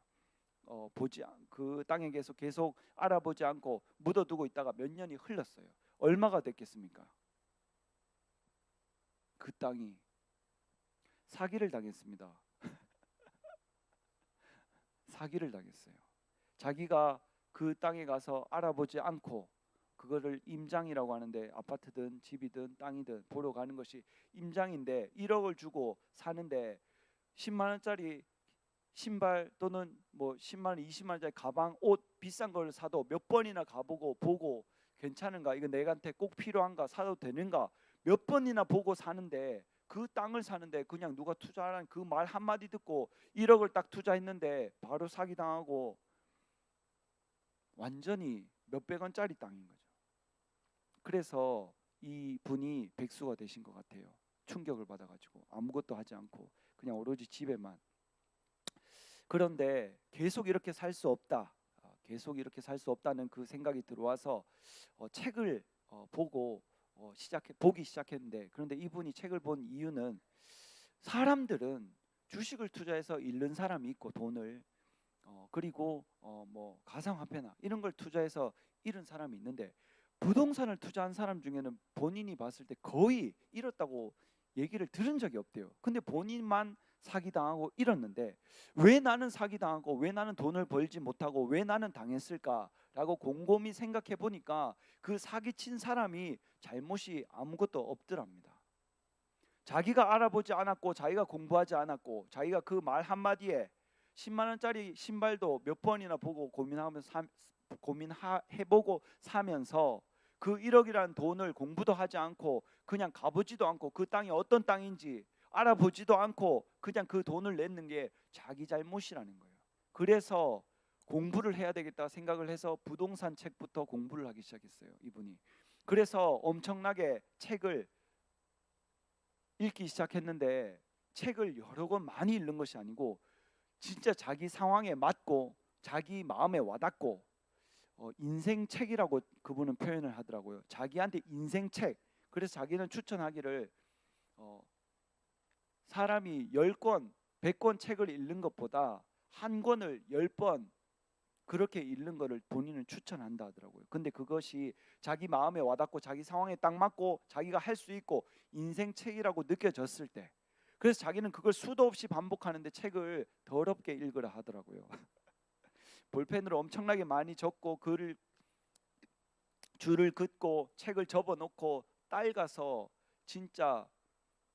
그 땅에 계속 알아보지 않고 묻어두고 있다가 몇 년이 흘렀어요. 얼마가 됐겠습니까? 그 땅이 사기를 당했습니다. 사기를 당했어요. 자기가 그 땅에 가서 알아보지 않고 그거를 임장이라고 하는데 아파트든 집이든 땅이든 보러 가는 것이 임장인데 1억을 주고 사는데 10만 원짜리 신발 또는 뭐 10만 원, 20만 원짜리 가방, 옷 비싼 걸 사도 몇 번이나 가보고 보고 괜찮은가? 이거 내한테 꼭 필요한가? 사도 되는가? 몇 번이나 보고 사는데 그 땅을 사는데 그냥 누가 투자하라는 그 말 한마디 듣고 1억을 딱 투자했는데 바로 사기당하고 완전히 몇백 원짜리 땅인 거죠. 그래서 이 분이 백수가 되신 것 같아요. 충격을 받아가지고 아무것도 하지 않고 그냥 오로지 집에만. 그런데 계속 이렇게 살 수 없다. 계속 이렇게 살 수 없다는 그 생각이 들어와서 책을 보기 시작했는데 그런데 이분이 책을 본 이유는 사람들은 주식을 투자해서 잃는 사람이 있고 돈을 그리고 뭐 가상화폐나 이런 걸 투자해서 잃은 사람이 있는데 부동산을 투자한 사람 중에는 본인이 봤을 때 거의 잃었다고 얘기를 들은 적이 없대요. 근데 본인만 사기당하고 잃었는데 왜 나는 사기당하고 왜 나는 돈을 벌지 못하고 왜 나는 당했을까라고 곰곰이 생각해 보니까 그 사기친 사람이 잘못이 아무것도 없더랍니다. 자기가 알아보지 않았고 자기가 공부하지 않았고 자기가 그 말 한마디에 10만 원짜리 신발도 몇 번이나 보고 고민해보고 사면서 그 1억이라는 돈을 공부도 하지 않고 그냥 가보지도 않고 그 땅이 어떤 땅인지 알아보지도 않고 그냥 그 돈을 냈는 게 자기 잘못이라는 거예요. 그래서 공부를 해야 되겠다 생각을 해서 부동산 책부터 공부를 하기 시작했어요. 이분이. 그래서 엄청나게 책을 읽기 시작했는데 책을 여러 권 많이 읽는 것이 아니고 진짜 자기 상황에 맞고 자기 마음에 와닿고 인생 책이라고 그분은 표현을 하더라고요. 자기한테 인생 책. 그래서 자기는 추천하기를 사람이 10권, 100권 책을 읽는 것보다 한 권을 10번 그렇게 읽는 거를 본인은 추천한다 하더라고요. 근데 그것이 자기 마음에 와닿고 자기 상황에 딱 맞고 자기가 할 수 있고 인생 책이라고 느껴졌을 때 그래서 자기는 그걸 수도 없이 반복하는데 책을 더럽게 읽으라 하더라고요. 볼펜으로 엄청나게 많이 적고 줄을 긋고 책을 접어놓고 딸가서 진짜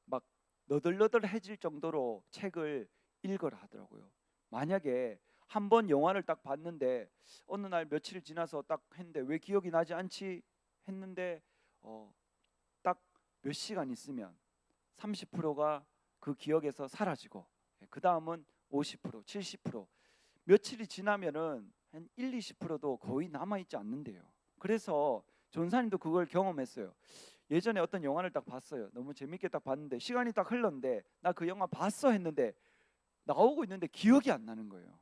막 너덜너덜해질 정도로 책을 읽으라 하더라고요. 만약에 한 번 영화를 딱 봤는데 어느 날 며칠 지나서 딱 했는데 왜 기억이 나지 않지 했는데 딱 몇 시간 있으면 30%가 그 기억에서 사라지고 그 다음은 50%, 70% 며칠이 지나면은 한 1, 20%도 거의 남아있지 않는데요. 그래서 전사님도 그걸 경험했어요. 예전에 어떤 영화를 딱 봤어요. 너무 재밌게 딱 봤는데 시간이 딱 흘렀는데 나 그 영화 봤어 했는데 나오고 있는데 기억이 안 나는 거예요.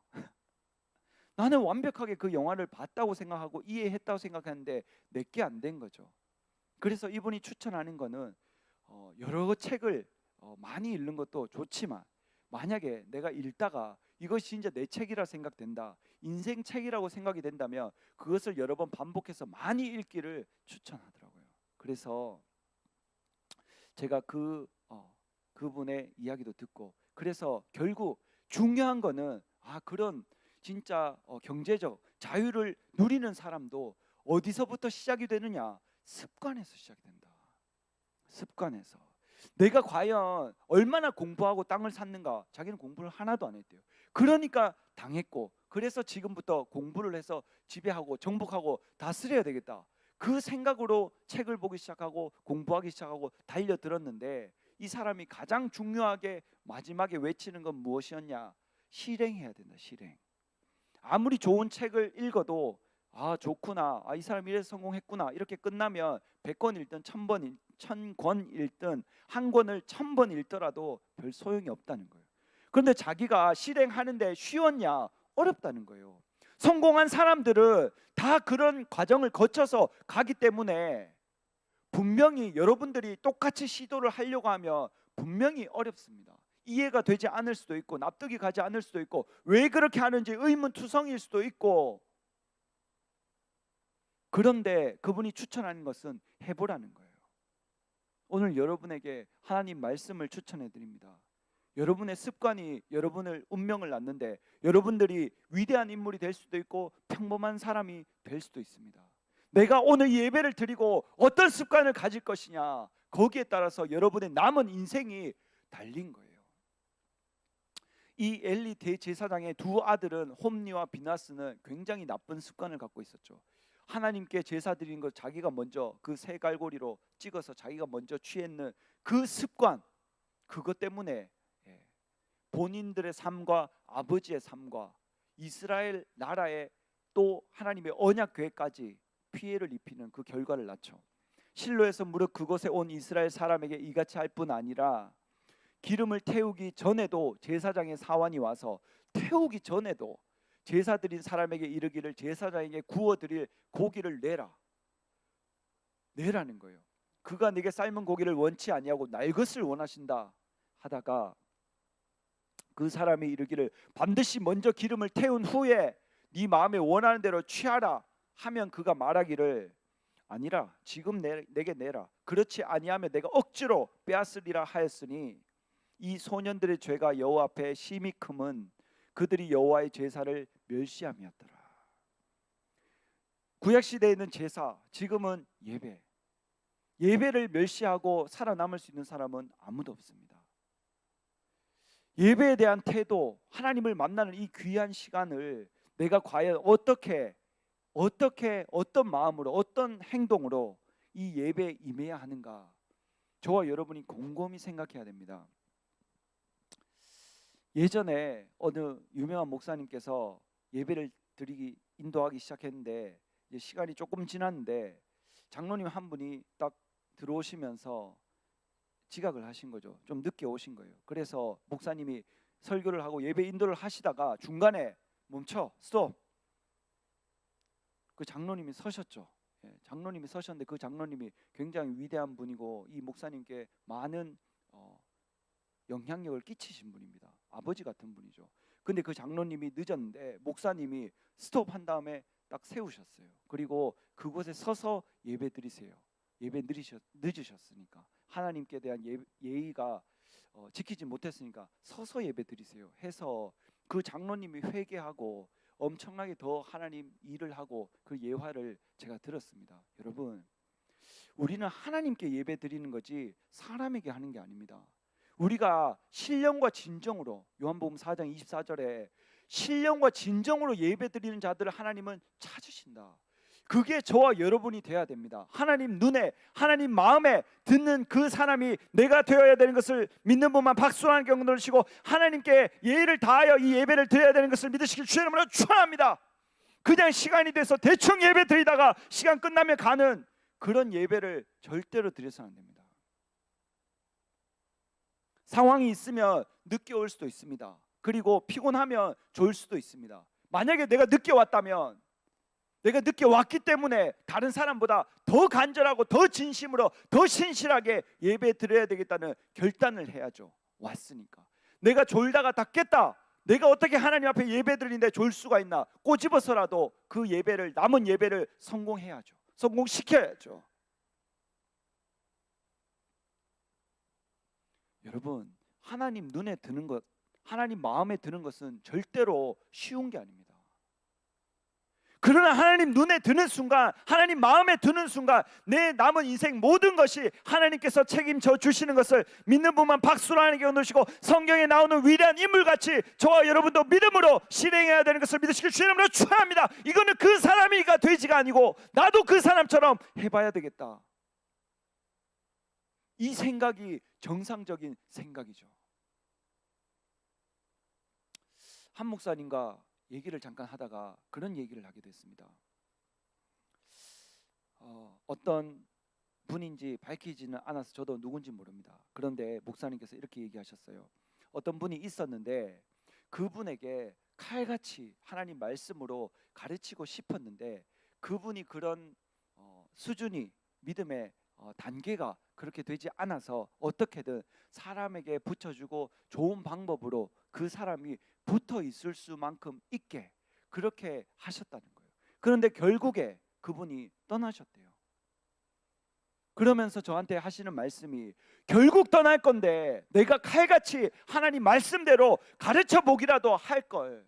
나는 완벽하게 그 영화를 봤다고 생각하고 이해했다고 생각했는데 내게 안 된 거죠. 그래서 이분이 추천하는 거는 여러 책을 많이 읽는 것도 좋지만 만약에 내가 읽다가 이것이 진짜 내 책이라 생각된다, 인생 책이라고 생각이 된다면 그것을 여러 번 반복해서 많이 읽기를 추천하더라고요. 그래서 제가 그분의 이야기도 듣고 그래서 결국 중요한 거는 그런 진짜 경제적 자유를 누리는 사람도 어디서부터 시작이 되느냐? 습관에서 시작이 된다. 습관에서. 내가 과연 얼마나 공부하고 땅을 샀는가? 자기는 공부를 하나도 안 했대요. 그러니까 당했고 그래서 지금부터 공부를 해서 지배하고 정복하고 다스려야 되겠다. 그 생각으로 책을 보기 시작하고 공부하기 시작하고 달려들었는데 이 사람이 가장 중요하게 마지막에 외치는 건 무엇이었냐? 실행해야 된다. 실행. 아무리 좋은 책을 읽어도 아 좋구나, 이 사람 이래서 성공했구나 이렇게 끝나면 100권 읽든 1000권 읽든 한 권을 1000번 읽더라도 별 소용이 없다는 거예요. 그런데 자기가 실행하는데 쉬웠냐? 어렵다는 거예요. 성공한 사람들은 다 그런 과정을 거쳐서 가기 때문에 분명히 여러분들이 똑같이 시도를 하려고 하면 분명히 어렵습니다. 이해가 되지 않을 수도 있고 납득이 가지 않을 수도 있고 왜 그렇게 하는지 의문투성일 수도 있고, 그런데 그분이 추천하는 것은 해보라는 거예요. 오늘 여러분에게 하나님 말씀을 추천해 드립니다. 여러분의 습관이 여러분을 운명을 낳는데 여러분들이 위대한 인물이 될 수도 있고 평범한 사람이 될 수도 있습니다. 내가 오늘 예배를 드리고 어떤 습관을 가질 것이냐, 거기에 따라서 여러분의 남은 인생이 달린 거예요. 이 엘리 대제사장의 두 아들은 홈니와 비나스는 굉장히 나쁜 습관을 갖고 있었죠. 하나님께 제사 드리는 것 자기가 먼저 그 새 갈고리로 찍어서 자기가 먼저 취했는 그 습관, 그것 때문에 본인들의 삶과 아버지의 삶과 이스라엘 나라의 또 하나님의 언약 계획까지 피해를 입히는 그 결과를 낳죠. 실로에서 무릇 그곳에 온 이스라엘 사람에게 이같이 할 뿐 아니라 기름을 태우기 전에도 제사장의 사환이 와서 태우기 전에도 제사 드린 사람에게 이르기를 제사장에게 구워 드릴 고기를 내라는 거예요. 그가 네게 삶은 고기를 원치 아니하고 날 것을 원하신다 하다가 그 사람이 이르기를 반드시 먼저 기름을 태운 후에 네 마음에 원하는 대로 취하라 하면 그가 말하기를 아니라 지금 내게 내라, 그렇지 아니하면 내가 억지로 빼앗으리라 하였으니 이 소년들의 죄가 여호와 앞에 심히 크면 그들이 여호와의 제사를 멸시함이었더라. 구약 시대에는 제사, 지금은 예배를 멸시하고 살아남을 수 있는 사람은 아무도 없습니다. 예배에 대한 태도, 하나님을 만나는 이 귀한 시간을 내가 과연 어떤 마음으로, 어떤 행동으로 이 예배에 임해야 하는가, 저와 여러분이 곰곰이 생각해야 됩니다. 예전에 어느 유명한 목사님께서 예배를 인도하기 시작했는데 이제 시간이 조금 지났는데 장로님 한 분이 딱 들어오시면서 지각을 하신 거죠. 좀 늦게 오신 거예요. 그래서 목사님이 설교를 하고 예배 인도를 하시다가 중간에 멈춰, 스톱. 그 장로님이 서셨죠. 장로님이 서셨는데 그 장로님이 굉장히 위대한 분이고 이 목사님께 많은 영향력을 끼치신 분입니다. 아버지 같은 분이죠. 근데 그 장로님이 늦었는데 목사님이 스톱한 다음에 딱 세우셨어요. 그리고 그곳에 서서 예배 드리세요. 예배 늦으셨으니까 하나님께 대한 예의가 지키지 못했으니까 서서 예배 드리세요 해서 그 장로님이 회개하고 엄청나게 더 하나님 일을 하고 그 예화를 제가 들었습니다. 여러분, 우리는 하나님께 예배 드리는 거지 사람에게 하는 게 아닙니다. 우리가 신령과 진정으로, 요한복음 4장 24절에 신령과 진정으로 예배 드리는 자들을 하나님은 찾으신다. 그게 저와 여러분이 돼야 됩니다. 하나님 눈에, 하나님 마음에 듣는 그 사람이 내가 되어야 되는 것을 믿는 분만 박수로 하는 경우 넣으시고 하나님께 예의를 다하여 이 예배를 드려야 되는 것을 믿으시길 주의 이름으로 축원합니다. 그냥 시간이 돼서 대충 예배 드리다가 시간 끝나면 가는 그런 예배를 절대로 드려서는 안 됩니다. 상황이 있으면 늦게 올 수도 있습니다. 그리고 피곤하면 졸 수도 있습니다. 만약에 내가 늦게 왔다면, 내가 늦게 왔기 때문에 다른 사람보다 더 간절하고 더 진심으로 더 신실하게 예배 드려야 되겠다는 결단을 해야죠. 왔으니까. 내가 졸다가 다 깼다, 내가 어떻게 하나님 앞에 예배 드리는데 졸 수가 있나, 꼬집어서라도 그 예배를, 남은 예배를 성공해야죠. 성공시켜야죠. 여러분, 하나님 눈에 드는 것, 하나님 마음에 드는 것은 절대로 쉬운 게 아닙니다. 그러나 하나님 눈에 드는 순간, 하나님 마음에 드는 순간 내 남은 인생 모든 것이 하나님께서 책임져 주시는 것을 믿는 분만 박수로 하나님께 얻으시고 성경에 나오는 위대한 인물같이 저와 여러분도 믿음으로 실행해야 되는 것을 믿으시길 주의 이름으로 축원합니다. 이거는 그 사람이가 되지가 아니고 나도 그 사람처럼 해봐야 되겠다. 이 생각이 정상적인 생각이죠. 한 목사님과 얘기를 잠깐 하다가 그런 얘기를 하게 됐습니다. 어떤 분인지 밝히지는 않아서 저도 누군지 모릅니다. 그런데 목사님께서 이렇게 얘기하셨어요. 어떤 분이 있었는데 그분에게 칼같이 하나님 말씀으로 가르치고 싶었는데 그분이 그런 수준이 믿음의 단계가 그렇게 되지 않아서 어떻게든 사람에게 붙여주고 좋은 방법으로 그 사람이 붙어 있을 수만큼 있게 그렇게 하셨다는 거예요. 그런데 결국에 그분이 떠나셨대요. 그러면서 저한테 하시는 말씀이 결국 떠날 건데 내가 칼같이 하나님 말씀대로 가르쳐 보기라도 할 걸.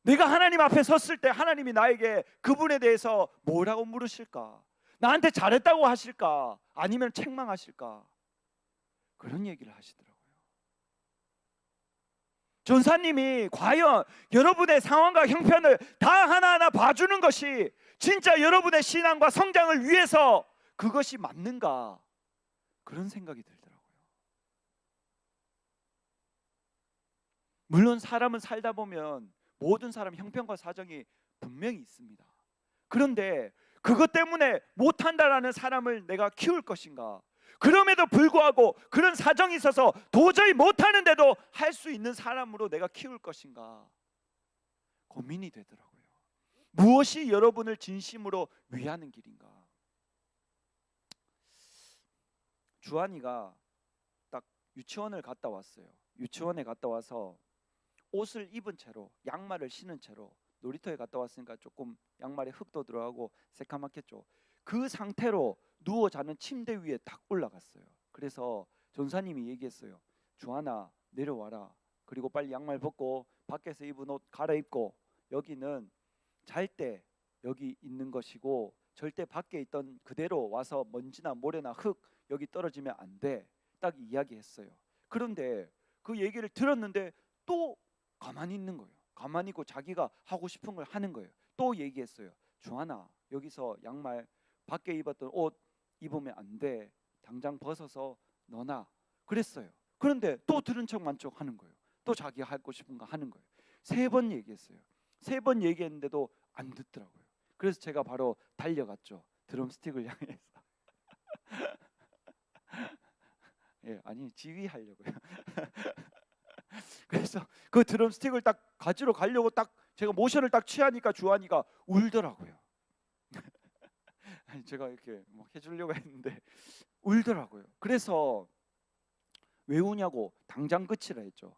내가 하나님 앞에 섰을 때 하나님이 나에게 그분에 대해서 뭐라고 물으실까? 나한테 잘했다고 하실까? 아니면 책망하실까? 그런 얘기를 하시더라고요. 전사님이 과연 여러분의 상황과 형편을 다 하나하나 봐주는 것이 진짜 여러분의 신앙과 성장을 위해서 그것이 맞는가? 그런 생각이 들더라고요. 물론 사람은 살다 보면 모든 사람 형편과 사정이 분명히 있습니다. 그런데 그것 때문에 못한다라는 사람을 내가 키울 것인가? 그럼에도 불구하고 그런 사정이 있어서 도저히 못하는데도 할 수 있는 사람으로 내가 키울 것인가? 고민이 되더라고요. 무엇이 여러분을 진심으로 위하는 길인가? 주한이가 딱 유치원을 갔다 왔어요. 유치원에 갔다 와서 옷을 입은 채로 양말을 신은 채로 놀이터에 갔다 왔으니까 조금 양말에 흙도 들어가고 새카맣겠죠. 그 상태로 누워 자는 침대 위에 딱 올라갔어요. 그래서 전사님이 얘기했어요. 주한아 내려와라. 그리고 빨리 양말 벗고 밖에서 입은 옷 갈아입고 여기는 잘 때 여기 있는 것이고 절대 밖에 있던 그대로 와서 먼지나 모래나 흙 여기 떨어지면 안 돼. 딱 이야기했어요. 그런데 그 얘기를 들었는데 또 가만히 있는 거예요. 가만히 있고 자기가 하고 싶은 걸 하는 거예요. 또 얘기했어요. 주한아 여기서 양말 밖에 입었던 옷 입으면 안 돼. 당장 벗어서 넣어놔. 그랬어요. 그런데 또 들은 척만 척 하는 거예요. 또 자기가 하고 싶은 거 하는 거예요. 3번 얘기했어요. 3번 얘기했는데도 안 듣더라고요. 그래서 제가 바로 달려갔죠. 드럼스틱을 향해서. 예, 아니 지휘하려고요. 그래서 그 드럼스틱을 딱 가지러 가려고 딱 제가 모션을 딱 취하니까 주한이가 울더라고요. 제가 이렇게 뭐 해주려고 했는데 울더라고요. 그래서 왜 우냐고 당장 그치라 했죠.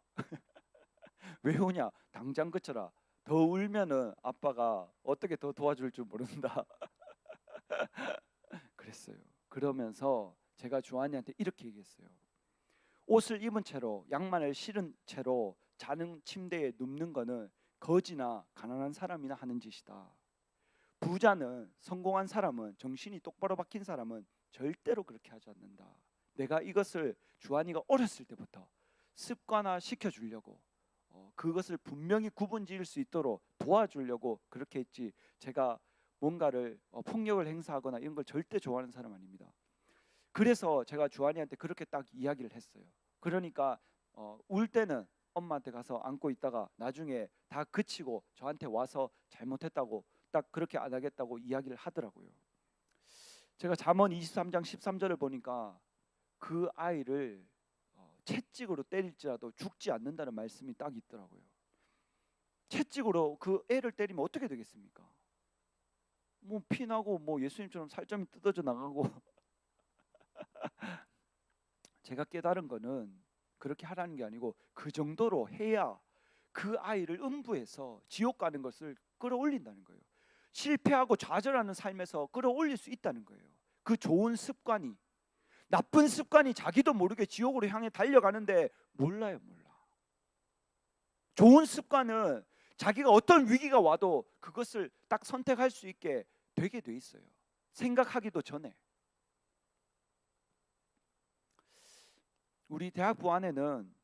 왜 우냐 당장 그쳐라. 더 울면은 아빠가 어떻게 더 도와줄 줄 모른다. 그랬어요. 그러면서 제가 주한이한테 이렇게 얘기했어요. 옷을 입은 채로 양말을 신은 채로 자는 침대에 눕는 거는 거지나 가난한 사람이나 하는 짓이다. 부자는 성공한 사람은 정신이 똑바로 박힌 사람은 절대로 그렇게 하지 않는다. 내가 이것을 주한이가 어렸을 때부터 습관화 시켜주려고 그것을 분명히 구분지을 수 있도록 도와주려고 그렇게 했지 제가 뭔가를 폭력을 행사하거나 이런 걸 절대 좋아하는 사람 아닙니다. 그래서 제가 주한이한테 그렇게 딱 이야기를 했어요. 그러니까 울 때는 엄마한테 가서 안고 있다가 나중에 다 그치고 저한테 와서 잘못했다고 딱 그렇게 안 하겠다고 이야기를 하더라고요. 제가 잠언 23장 13절을 보니까 그 아이를 채찍으로 때릴지라도 죽지 않는다는 말씀이 딱 있더라고요. 채찍으로 그 애를 때리면 어떻게 되겠습니까? 뭐 피나고 뭐 예수님처럼 살점이 뜯어져 나가고. 제가 깨달은 거는 그렇게 하라는 게 아니고 그 정도로 해야 그 아이를 음부에서 지옥 가는 것을 끌어올린다는 거예요. 실패하고 좌절하는 삶에서 끌어올릴 수 있다는 거예요. 그 좋은 습관이, 나쁜 습관이 자기도 모르게 지옥으로 향해 달려가는데 몰라요. 좋은 습관은 자기가 어떤 위기가 와도 그것을 딱 선택할 수 있게 되게 돼 있어요. 생각하기도 전에. 우리 대학부 안에는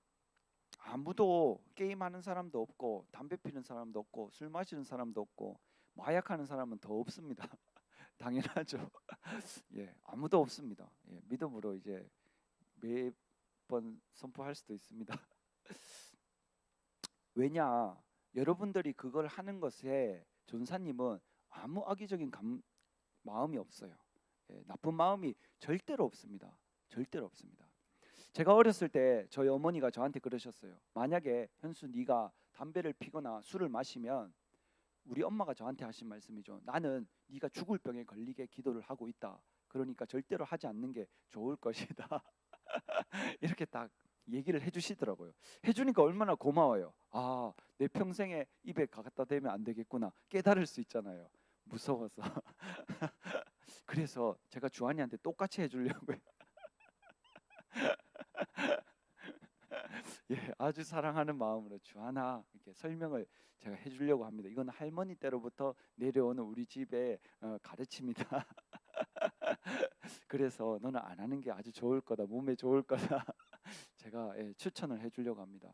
아무도 게임하는 사람도 없고 담배 피는 사람도 없고 술 마시는 사람도 없고 마약하는 사람은 더 없습니다. 당연하죠. 예, 아무도 없습니다. 예, 믿음으로 이제 매번 선포할 수도 있습니다. 왜냐, 여러분들이 그걸 하는 것에 전사님은 아무 악의적인 마음이 없어요. 나쁜 마음이 절대로 없습니다. 절대로 없습니다. 제가 어렸을 때 저희 어머니가 저한테 그러셨어요. 만약에 현수 네가 담배를 피거나 술을 마시면, 우리 엄마가 저한테 하신 말씀이죠. 나는 네가 죽을 병에 걸리게 기도를 하고 있다. 그러니까 절대로 하지 않는 게 좋을 것이다. 이렇게 딱 얘기를 해주시더라고요. 해주니까 얼마나 고마워요. 아, 내 평생에 입에 갖다 대면 안 되겠구나 깨달을 수 있잖아요. 무서워서. 그래서 제가 주한이한테 똑같이 해주려고요. 예, 아주 사랑하는 마음으로 주한아 이렇게 설명을 제가 해주려고 합니다. 이건 할머니 때로부터 내려오는 우리 집의 가르침이다. 그래서 너는 안 하는 게 아주 좋을 거다, 몸에 좋을 거다. 제가 추천을 해주려고 합니다.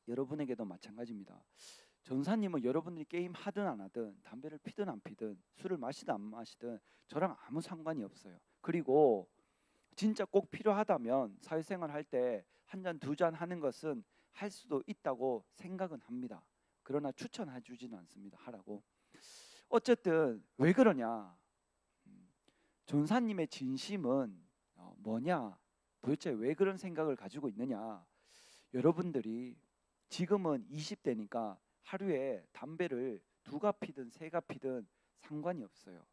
여러분에게도 마찬가지입니다. 전사님은 여러분들이 게임 하든 안 하든, 담배를 피든 안 피든, 술을 마시든 안 마시든 저랑 아무 상관이 없어요. 그리고 진짜 꼭 필요하다면 사회생활 할 때 한 잔 두 잔 하는 것은 할 수도 있다고 생각은 합니다. 그러나 추천해 주지는 않습니다. 하라고. 어쨌든 왜 그러냐? 전사님의 진심은 뭐냐? 도대체 왜 그런 생각을 가지고 있느냐? 여러분들이 지금은 20대니까 하루에 담배를 2갑 피든 3갑 피든 상관이 없어요.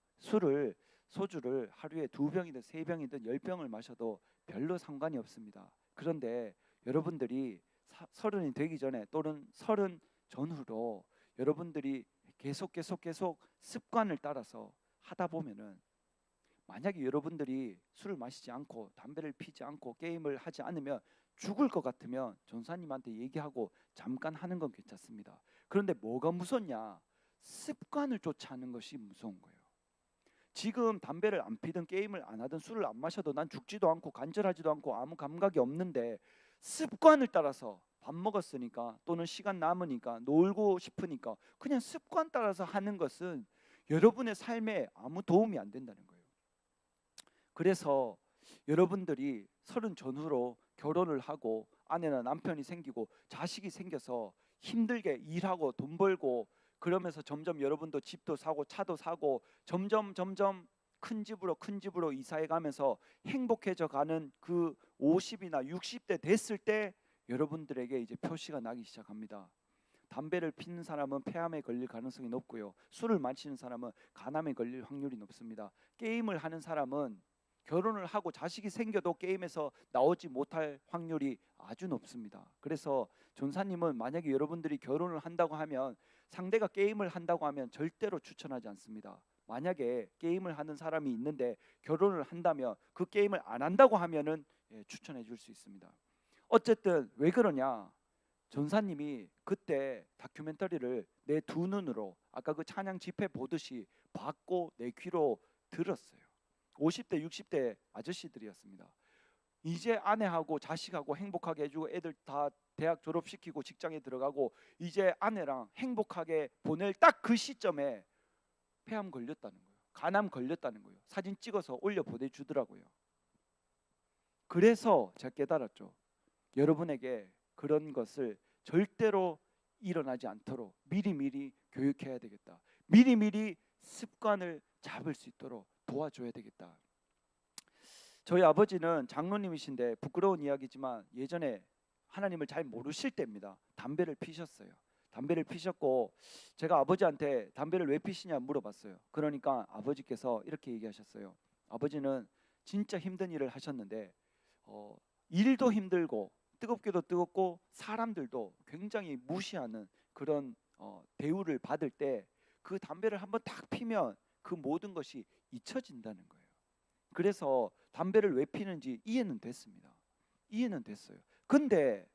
소주를 하루에 2병이든 3병이든 10병을 마셔도 별로 상관이 없습니다. 그런데 여러분들이 30이 되기 전에 또는 30 전후로 여러분들이 계속 습관을 따라서 하다 보면은, 만약에 여러분들이 술을 마시지 않고 담배를 피지 않고 게임을 하지 않으면 죽을 것 같으면 전사님한테 얘기하고 잠깐 하는 건 괜찮습니다. 그런데 뭐가 무섭냐? 습관을 쫓아하는 것이 무서운 거예요. 지금 담배를 안 피든 게임을 안 하든 술을 안 마셔도 난 죽지도 않고 간절하지도 않고 아무 감각이 없는데, 습관을 따라서 밥 먹었으니까 또는 시간 남으니까 놀고 싶으니까 그냥 습관 따라서 하는 것은 여러분의 삶에 아무 도움이 안 된다는 거예요. 그래서 여러분들이 30 전후로 결혼을 하고 아내나 남편이 생기고 자식이 생겨서 힘들게 일하고 돈 벌고 그러면서 점점 여러분도 집도 사고 차도 사고 점점 큰 집으로 이사해 가면서 행복해져 가는 그 50이나 60대 됐을 때 여러분들에게 이제 표시가 나기 시작합니다. 담배를 피는 사람은 폐암에 걸릴 가능성이 높고요. 술을 마시는 사람은 간암에 걸릴 확률이 높습니다. 게임을 하는 사람은 결혼을 하고 자식이 생겨도 게임에서 나오지 못할 확률이 아주 높습니다. 그래서 전사님은 만약에 여러분들이 결혼을 한다고 하면, 상대가 게임을 한다고 하면 절대로 추천하지 않습니다. 만약에 게임을 하는 사람이 있는데 결혼을 한다면 그 게임을 안 한다고 하면은 추천해 줄 수 있습니다. 어쨌든 왜 그러냐? 전사님이 그때 다큐멘터리를 내 두 눈으로 아까 그 찬양 집회 보듯이 봤고 내 귀로 들었어요. 50대 60대 아저씨들이었습니다. 이제 아내하고 자식하고 행복하게 해주고 애들 다 대학 졸업시키고 직장에 들어가고 이제 아내랑 행복하게 보낼 딱 그 시점에 폐암 걸렸다는 거예요. 간암 걸렸다는 거예요. 사진 찍어서 올려 보내주더라고요. 그래서 제가 깨달았죠. 여러분에게 그런 것을 절대로 일어나지 않도록 미리미리 교육해야 되겠다. 미리미리 습관을 잡을 수 있도록 도와줘야 되겠다. 저희 아버지는 장로님이신데 부끄러운 이야기지만 예전에 하나님을 잘 모르실 때입니다. 담배를 피셨어요. 담배를 피셨고 제가 아버지한테 담배를 왜 피시냐 물어봤어요. 그러니까 아버지께서 이렇게 얘기하셨어요. 아버지는 진짜 힘든 일을 하셨는데 일도 힘들고 뜨겁게도 뜨겁고 사람들도 굉장히 무시하는 그런 대우를 받을 때 그 담배를 한번 딱 피면 그 모든 것이 잊혀진다는 거예요. 그래서 담배를 왜 피는지 이해는 됐습니다. 이해는 됐어요. 근데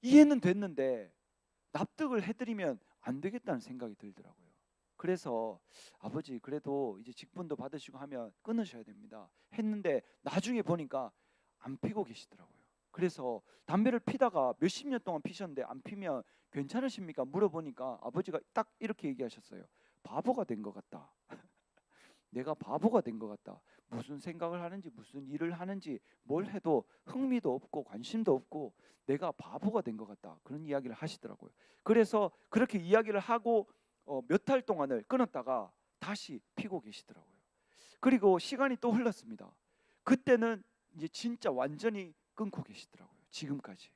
이해는 됐는데 납득을 해드리면 안 되겠다는 생각이 들더라고요. 그래서 아버지 그래도 이제 직분도 받으시고 하면 끊으셔야 됩니다 했는데 나중에 보니까 안 피고 계시더라고요. 그래서 담배를 피다가 몇십 년 동안 피셨는데 안 피면 괜찮으십니까? 물어보니까 아버지가 딱 이렇게 얘기하셨어요. 바보가 된 것 같다. 내가 바보가 된 것 같다. 무슨 생각을 하는지 무슨 일을 하는지 뭘 해도 흥미도 없고 관심도 없고 내가 바보가 된 것 같다. 그런 이야기를 하시더라고요. 그래서 그렇게 이야기를 하고 몇 달 동안을 끊었다가 다시 피고 계시더라고요. 그리고 시간이 또 흘렀습니다. 그때는 이제 진짜 완전히 끊고 계시더라고요. 지금까지.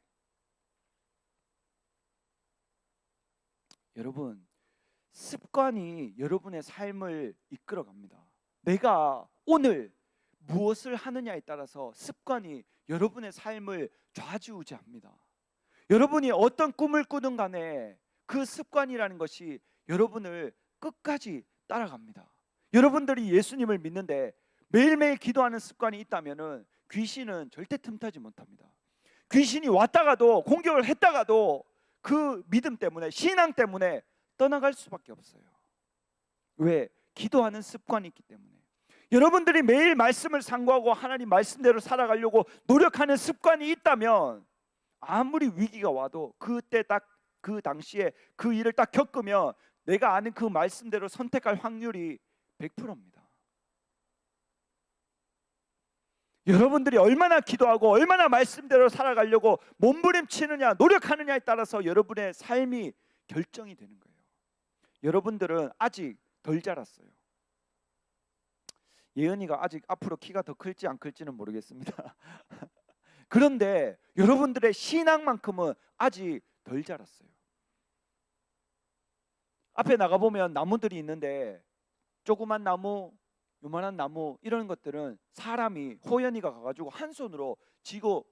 여러분, 습관이 여러분의 삶을 이끌어갑니다. 내가 오늘 무엇을 하느냐에 따라서 습관이 여러분의 삶을 좌지우지합니다. 여러분이 어떤 꿈을 꾸든 간에 그 습관이라는 것이 여러분을 끝까지 따라갑니다. 여러분들이 예수님을 믿는데 매일매일 기도하는 습관이 있다면 귀신은 절대 틈타지 못합니다. 귀신이 왔다가도 공격을 했다가도 그 믿음 때문에, 신앙 때문에 떠나갈 수밖에 없어요. 왜? 기도하는 습관이 있기 때문에. 여러분들이 매일 말씀을 상고하고 하나님 말씀대로 살아가려고 노력하는 습관이 있다면 아무리 위기가 와도 그때 딱 그 당시에 그 일을 딱 겪으면 내가 아는 그 말씀대로 선택할 확률이 100%입니다. 여러분들이 얼마나 기도하고 얼마나 말씀대로 살아가려고 몸부림치느냐 노력하느냐에 따라서 여러분의 삶이 결정이 되는 거예요. 여러분들은 아직 덜 자랐어요. 예은이가 아직 앞으로 키가 더 클지 안 클지는 모르겠습니다. 그런데 여러분들의 신앙만큼은 아직 덜 자랐어요. 앞에 나가보면 나무들이 있는데 조그만 나무, 요만한 나무 이런 것들은 사람이 호연이가 가가지고 한 손으로 쥐고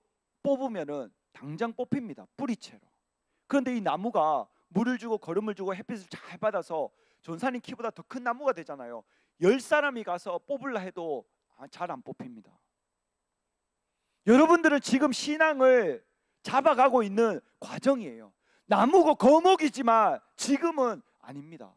뽑으면은 당장 뽑힙니다. 뿌리채로. 그런데 이 나무가 물을 주고 거름을 주고 햇빛을 잘 받아서 전사님 키보다 더 큰 나무가 되잖아요. 10사람이 가서 뽑으려 해도 잘 안 뽑힙니다. 여러분들은 지금 신앙을 잡아가고 있는 과정이에요. 나무고 거목이지만 지금은 아닙니다.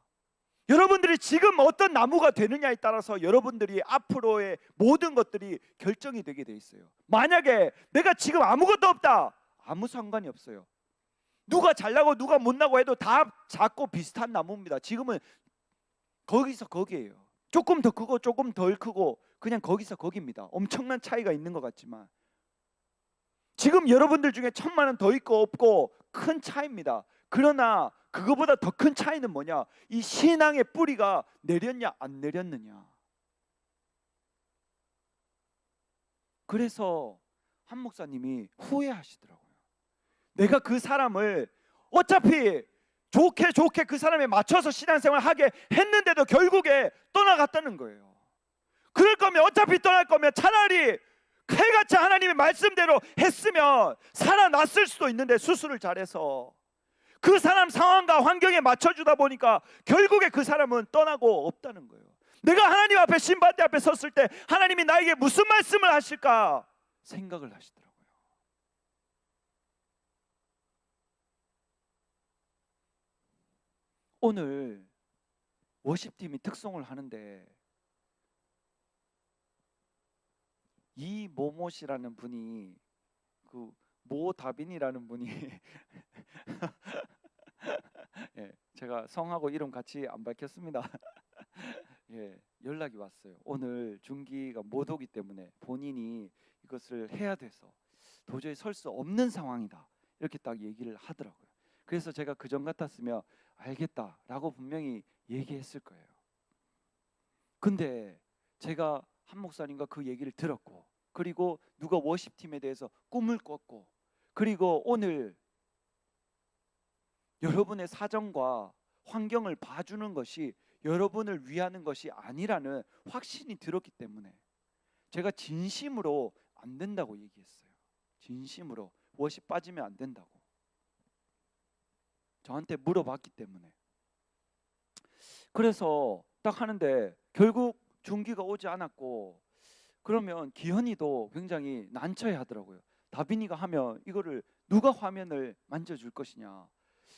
여러분들이 지금 어떤 나무가 되느냐에 따라서 여러분들이 앞으로의 모든 것들이 결정이 되게 돼 있어요. 만약에 내가 지금 아무것도 없다, 아무 상관이 없어요. 누가 잘나고 누가 못나고 해도 다 작고 비슷한 나무입니다. 지금은 거기서 거기예요. 조금 더 크고 조금 덜 크고 그냥 거기서 거기입니다. 엄청난 차이가 있는 것 같지만 지금 여러분들 중에 1000만 원 더 있고 없고 큰 차이입니다. 그러나 그거보다 더 큰 차이는 뭐냐? 이 신앙의 뿌리가 내렸냐 안 내렸느냐. 그래서 한 목사님이 후회하시더라고요. 내가 그 사람을 어차피 좋게 그 사람에 맞춰서 신앙생활 하게 했는데도 결국에 떠나갔다는 거예요. 그럴 거면 어차피 떠날 거면 차라리 칼같이 하나님의 말씀대로 했으면 살아났을 수도 있는데 수술을 잘해서 그 사람 상황과 환경에 맞춰주다 보니까 결국에 그 사람은 떠나고 없다는 거예요. 내가 하나님 앞에 심판대 앞에 섰을 때 하나님이 나에게 무슨 말씀을 하실까 생각을 하시더라고요. 오늘 워십팀이 특송을 하는데 이모모씨라는 분이 그 모다빈이라는 분이 예, 제가 성하고 이름 같이 안 밝혔습니다. 예, 연락이 왔어요. 오늘 중기가 못 오기 때문에 본인이 이것을 해야 돼서 도저히 설 수 없는 상황이다 이렇게 딱 얘기를 하더라고요. 그래서 제가 그전 같았으면 알겠다라고 분명히 얘기했을 거예요. 근데 제가 한 목사님과 그 얘기를 들었고 그리고 누가 워십팀에 대해서 꿈을 꿨고 그리고 오늘 여러분의 사정과 환경을 봐주는 것이 여러분을 위하는 것이 아니라는 확신이 들었기 때문에 제가 진심으로 안 된다고 얘기했어요. 진심으로 워십 빠지면 안 된다고 저한테 물어봤기 때문에. 그래서 딱 하는데 결국 중기가 오지 않았고 그러면 기현이도 굉장히 난처해 하더라고요. 다빈이가 하면 이거를 누가 화면을 만져줄 것이냐.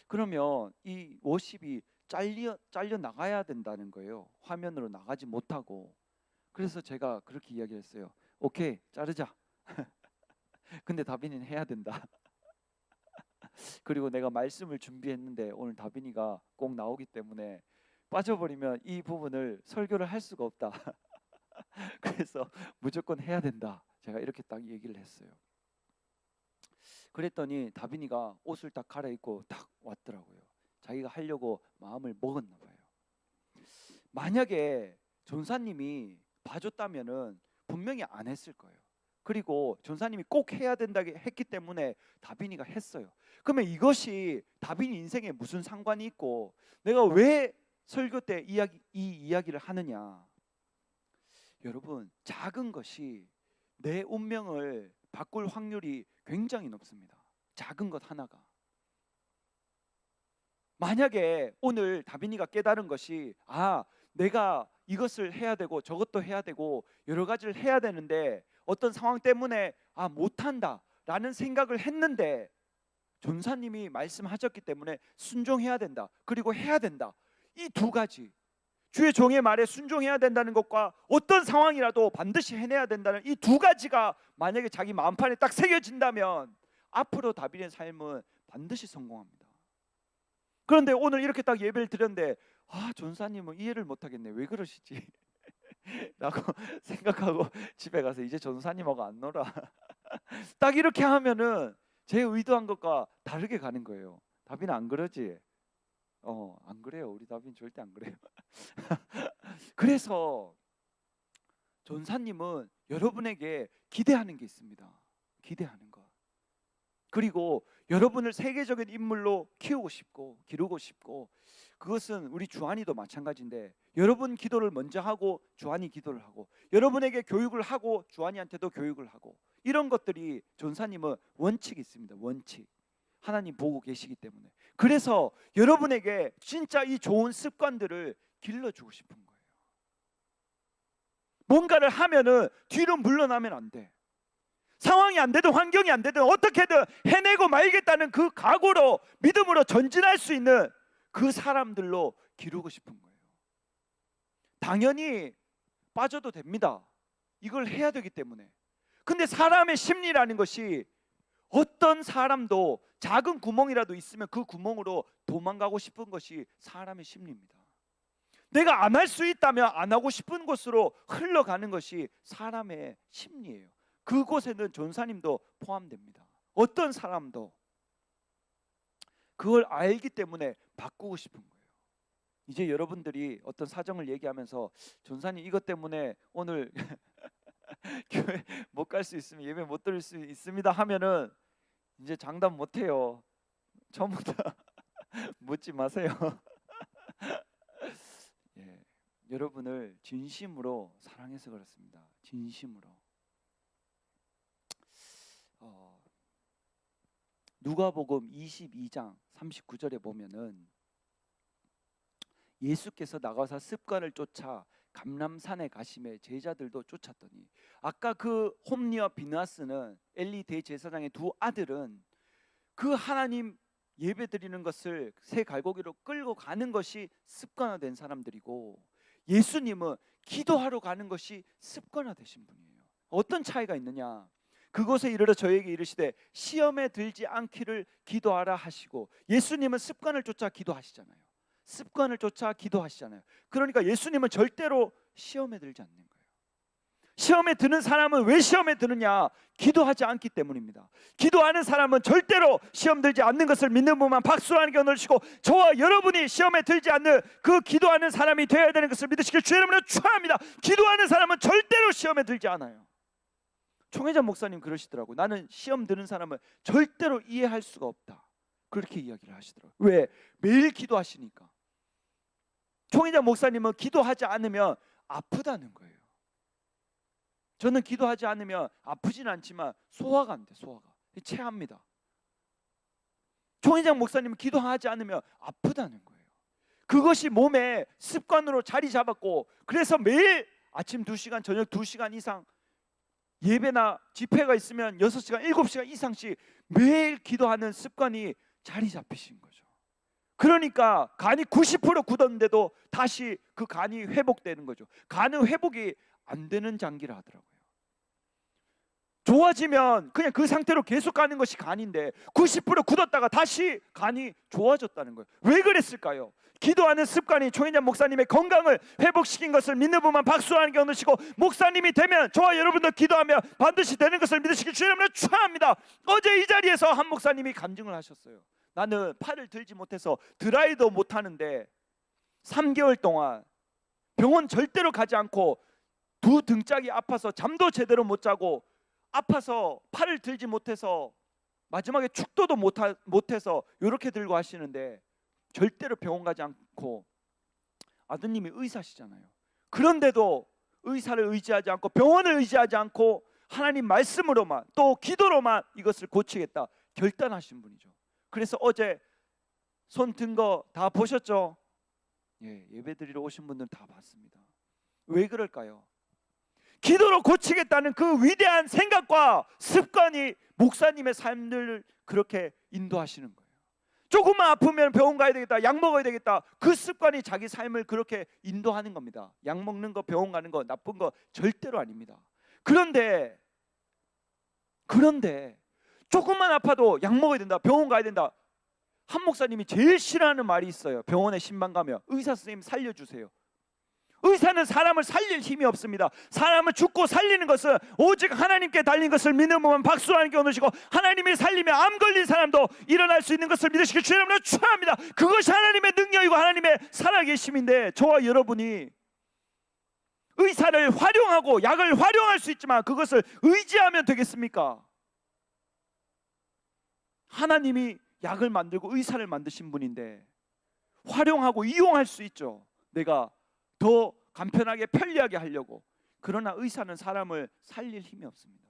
그러면 이 워십이 잘려 나가야 된다는 거예요. 화면으로 나가지 못하고. 그래서 제가 그렇게 이야기했어요. 오케이, 자르자. 근데 다빈이는 해야 된다. 그리고 내가 말씀을 준비했는데 오늘 다빈이가 꼭 나오기 때문에 빠져버리면 이 부분을 설교를 할 수가 없다. 그래서 무조건 해야 된다. 제가 이렇게 딱 얘기를 했어요. 그랬더니 다빈이가 옷을 딱 갈아입고 딱 왔더라고요. 자기가 하려고 마음을 먹었나 봐요. 만약에 전사님이 봐줬다면은 분명히 안 했을 거예요. 그리고 전사님이 꼭 해야 된다고 했기 때문에 다빈이가 했어요. 그러면 이것이 다빈이 인생에 무슨 상관이 있고 내가 왜 설교 때 이 이야기를 하느냐? 여러분, 작은 것이 내 운명을 바꿀 확률이 굉장히 높습니다. 작은 것 하나가. 만약에 오늘 다빈이가 깨달은 것이 내가 이것을 해야 되고 저것도 해야 되고 여러 가지를 해야 되는데 어떤 상황 때문에 못한다 라는 생각을 했는데 전사님이 말씀하셨기 때문에 순종해야 된다, 그리고 해야 된다, 이 두 가지, 주의 종의 말에 순종해야 된다는 것과 어떤 상황이라도 반드시 해내야 된다는 이 두 가지가 만약에 자기 마음판에 딱 새겨진다면 앞으로 다빈의 삶은 반드시 성공합니다. 그런데 오늘 이렇게 딱 예배를 드렸는데 전사님은 이해를 못하겠네, 왜 그러시지? 라고 생각하고 집에 가서 이제 전사님하고 안 놀아 딱 이렇게 하면은 제 의도한 것과 다르게 가는 거예요. 다빈 안 그러지? 안 그래요. 우리 다빈 절대 안 그래요. 그래서 전사님은 여러분에게 기대하는 게 있습니다. 기대하는 것. 그리고 여러분을 세계적인 인물로 키우고 싶고 기르고 싶고, 그것은 우리 주한이도 마찬가지인데 여러분 기도를 먼저 하고 주한이 기도를 하고, 여러분에게 교육을 하고 주한이한테도 교육을 하고, 이런 것들이 전사님은 원칙이 있습니다. 원칙. 하나님 보고 계시기 때문에. 그래서 여러분에게 진짜 이 좋은 습관들을 길러주고 싶은 거예요. 뭔가를 하면은 뒤로 물러나면 안 돼. 상황이 안 되든 환경이 안 되든 어떻게든 해내고 말겠다는 그 각오로 믿음으로 전진할 수 있는 그 사람들로 기르고 싶은 거예요. 당연히 빠져도 됩니다. 이걸 해야 되기 때문에. 근데 사람의 심리라는 것이 어떤 사람도 작은 구멍이라도 있으면 그 구멍으로 도망가고 싶은 것이 사람의 심리입니다. 내가 안 할 수 있다면 안 하고 싶은 곳으로 흘러가는 것이 사람의 심리예요. 그곳에는 전사님도 포함됩니다. 어떤 사람도 그걸 알기 때문에 바꾸고 싶은 거예요. 이제 여러분들이 어떤 사정을 얘기하면서 전사님 이것 때문에 오늘 교회 못 갈 수 있으면 예배 못 드릴 수 있습니다 하면은 이제 장담 못 해요. 처음부터 묻지 마세요. 예, 여러분을 진심으로 사랑해서 그렇습니다. 진심으로. 누가복음 22장 39절에 보면은 예수께서 나가서 습관을 쫓아 감람산에 가심에 제자들도 쫓았더니, 아까 그 홈리와 비느하스는 엘리 대제사장의 두 아들은 그 하나님 예배 드리는 것을 새 갈고기로 끌고 가는 것이 습관화된 사람들이고, 예수님은 기도하러 가는 것이 습관화되신 분이에요. 어떤 차이가 있느냐? 그곳에 이르러 저에게 이르시되 시험에 들지 않기를 기도하라 하시고, 예수님은 습관을 쫓아 기도하시잖아요. 습관을 쫓아 기도하시잖아요. 그러니까 예수님은 절대로 시험에 들지 않는 거예요. 시험에 드는 사람은 왜 시험에 드느냐? 기도하지 않기 때문입니다. 기도하는 사람은 절대로 시험 들지 않는 것을 믿는 분만 박수로 하는 게 오늘시고, 저와 여러분이 시험에 들지 않는 그 기도하는 사람이 되어야 되는 것을 믿으시길 주의 이름으로 축원합니다. 기도하는 사람은 절대로 시험에 들지 않아요. 총회장 목사님 그러시더라고요. 나는 시험 드는 사람을 절대로 이해할 수가 없다. 그렇게 이야기를 하시더라고요. 왜? 매일 기도하시니까. 총회장 목사님은 기도하지 않으면 아프다는 거예요. 저는 기도하지 않으면 아프진 않지만 소화가 안 돼. 소화가 체합니다. 총회장 목사님은 기도하지 않으면 아프다는 거예요. 그것이 몸에 습관으로 자리 잡았고, 그래서 매일 아침 2시간 저녁 2시간 이상 예배나 집회가 있으면 6시간 7시간 이상씩 매일 기도하는 습관이 자리 잡히신 거죠. 그러니까 간이 90% 굳었는데도 다시 그 간이 회복되는 거죠. 간은 회복이 안 되는 장기라 하더라고요. 좋아지면 그냥 그 상태로 계속 가는 것이 간인데 90% 굳었다가 다시 간이 좋아졌다는 거예요. 왜 그랬을까요? 기도하는 습관이 총회장 목사님의 건강을 회복시킨 것을 믿는 분만 박수하는 게 오늘시고, 목사님이 되면 저와 여러분도 기도하면 반드시 되는 것을 믿으시길 주의 이름으로 축원합니다. 어제 이 자리에서 한 목사님이 간증을 하셨어요. 나는 팔을 들지 못해서 드라이도 못하는데 3개월 동안 병원 절대로 가지 않고 두 등짝이 아파서 잠도 제대로 못 자고 아파서 팔을 들지 못해서 마지막에 축도도 못해서 이렇게 들고 하시는데 절대로 병원 가지 않고 아드님이 의사시잖아요. 그런데도 의사를 의지하지 않고 병원을 의지하지 않고 하나님 말씀으로만 또 기도로만 이것을 고치겠다 결단하신 분이죠. 그래서 어제 손 든 거 다 보셨죠? 예, 예배드리러 오신 분들 다 봤습니다. 왜 그럴까요? 기도로 고치겠다는 그 위대한 생각과 습관이 목사님의 삶을 그렇게 인도하시는 거예요. 조금만 아프면 병원 가야 되겠다, 약 먹어야 되겠다. 그 습관이 자기 삶을 그렇게 인도하는 겁니다. 약 먹는 거, 병원 가는 거 나쁜 거 절대로 아닙니다. 그런데 조금만 아파도 약 먹어야 된다, 병원 가야 된다. 한 목사님이 제일 싫어하는 말이 있어요. 병원에 신방 가면 의사 선생님 살려주세요. 의사는 사람을 살릴 힘이 없습니다. 사람을 죽고 살리는 것은 오직 하나님께 달린 것을 믿으면 박수 하나님께 얻으시고 하나님이 살리면 암 걸린 사람도 일어날 수 있는 것을 믿으시길 주의 이름으로 축원합니다. 그것이 하나님의 능력이고 하나님의 살아계심인데 저와 여러분이 의사를 활용하고 약을 활용할 수 있지만 그것을 의지하면 되겠습니까? 하나님이 약을 만들고 의사를 만드신 분인데 활용하고 이용할 수 있죠. 내가 더 간편하게 편리하게 하려고. 그러나 의사는 사람을 살릴 힘이 없습니다.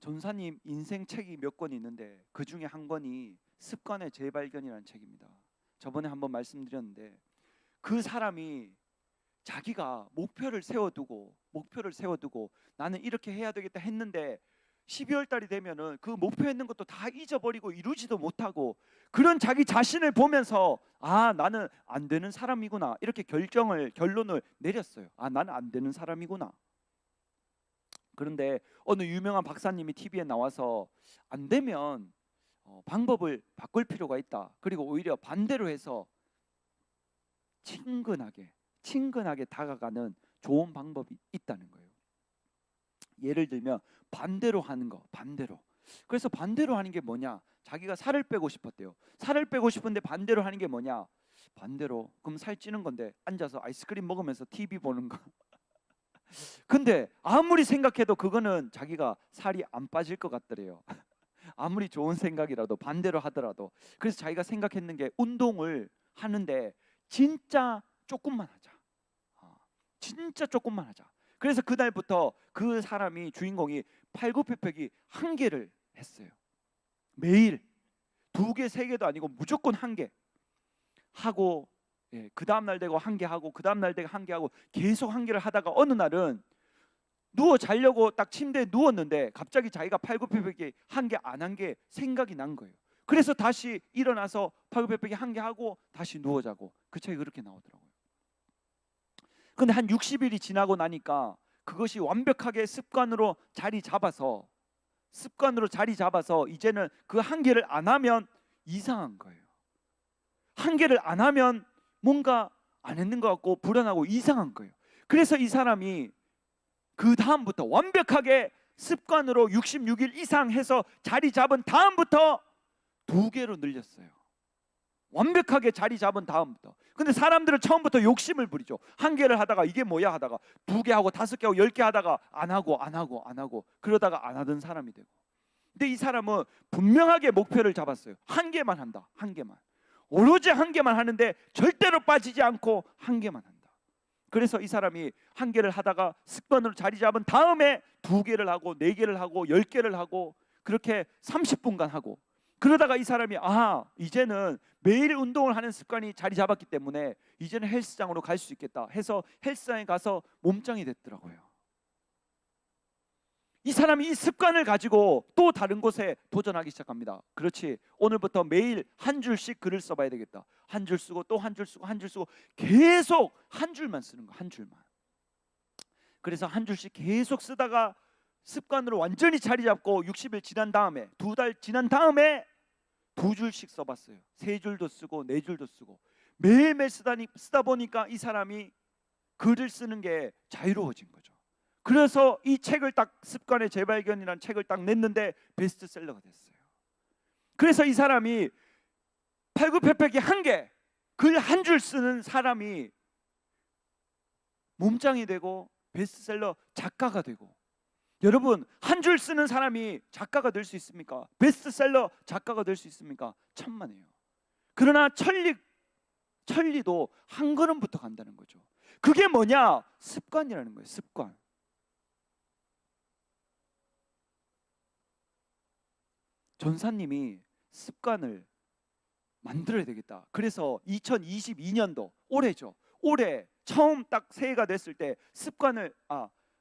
전사님 인생 책이 몇 권 있는데 그 중에 한 권이 습관의 재발견이라는 책입니다. 저번에 한번 말씀드렸는데 그 사람이 자기가 목표를 세워두고 나는 이렇게 해야 되겠다 했는데 12월 달이 되면은 그 목표했는 것도 다 잊어버리고 이루지도 못하고 그런 자기 자신을 보면서 아 나는 안 되는 사람이구나 이렇게 결론을 내렸어요. 아 나는 안 되는 사람이구나. 그런데 어느 유명한 박사님이 TV에 나와서 안 되면 방법을 바꿀 필요가 있다. 그리고 오히려 반대로 해서 친근하게 다가가는 좋은 방법이 있다는 거예요. 예를 들면 반대로 하는 거, 반대로. 그래서 반대로 하는 게 뭐냐? 자기가 살을 빼고 싶었대요. 살을 빼고 싶은데 반대로 하는 게 뭐냐? 반대로. 그럼 살 찌는 건데 앉아서 아이스크림 먹으면서 TV 보는 거. 근데 아무리 생각해도 그거는 자기가 살이 안 빠질 것 같더래요. 아무리 좋은 생각이라도 반대로 하더라도. 그래서 자기가 생각했는 게 운동을 하는데 진짜 조금만 하자. 진짜 조금만 하자. 그래서 그날부터 그 사람이 주인공이 팔굽혀펴기 1개를 했어요. 매일 2개, 3개도 아니고 무조건 1개 하고 그 다음 날 되고 1개 하고 그 다음 날 되고 1개 하고 계속 1개를 하다가 어느 날은 누워 자려고 딱 침대에 누웠는데 갑자기 자기가 팔굽혀펴기 1개 안 한 게 생각이 난 거예요. 그래서 다시 일어나서 팔굽혀펴기 1개 하고 다시 누워 자고 그 책이 그렇게 나오더라고요. 근데 한 60일이 지나고 나니까 그것이 완벽하게 습관으로 자리 잡아서 이제는 그 1개를 안 하면 이상한 거예요. 1개를 안 하면 뭔가 안 했는 것 같고 불안하고 이상한 거예요. 그래서 이 사람이 그 다음부터 완벽하게 습관으로 66일 이상 해서 자리 잡은 다음부터 2개로 늘렸어요. 완벽하게 자리 잡은 다음부터. 근데 사람들은 처음부터 욕심을 부리죠. 1개를 하다가 이게 뭐야 하다가 2개 하고 5개 하고 10개 하다가 안 하고 그러다가 안 하던 사람이 되고. 근데 이 사람은 분명하게 목표를 잡았어요. 1개만 한다. 1개만. 오로지 1개만 하는데 절대로 빠지지 않고 1개만 한다. 그래서 이 사람이 1개를 하다가 습관으로 자리 잡은 다음에 2개를 하고 4개를 하고 10개를 하고 그렇게 30분간 하고 그러다가 이 사람이 이제는 매일 운동을 하는 습관이 자리 잡았기 때문에 이제는 헬스장으로 갈 수 있겠다 해서 헬스장에 가서 몸짱이 됐더라고요. 이 사람이 이 습관을 가지고 또 다른 곳에 도전하기 시작합니다. 그렇지, 오늘부터 매일 한 줄씩 글을 써봐야 되겠다. 한 줄 쓰고 또 한 줄 쓰고 한 줄 쓰고 계속 한 줄만 쓰는 거, 한 줄만. 그래서 한 줄씩 계속 쓰다가 습관으로 완전히 자리 잡고 60일 지난 다음에 2달 지난 다음에 2줄씩 써봤어요. 3줄도 쓰고 4줄도 쓰고 매일매일 쓰다 보니까 이 사람이 글을 쓰는 게 자유로워진 거죠. 그래서 이 책을 딱 습관의 재발견이라는 책을 딱 냈는데 베스트셀러가 됐어요. 그래서 이 사람이 팔굽혀펴기 1개, 글 한 줄 쓰는 사람이 몸짱이 되고 베스트셀러 작가가 되고, 여러분 한 줄 쓰는 사람이 작가가 될 수 있습니까? 베스트셀러 작가가 될 수 있습니까? 천만에요. 그러나 천리도 한 걸음부터 간다는 거죠. 그게 뭐냐? 습관이라는 거예요. 습관. 전사님이 습관을 만들어야 되겠다. 그래서 2022년도 올해죠. 올해 처음 딱 새해가 됐을 때 습관을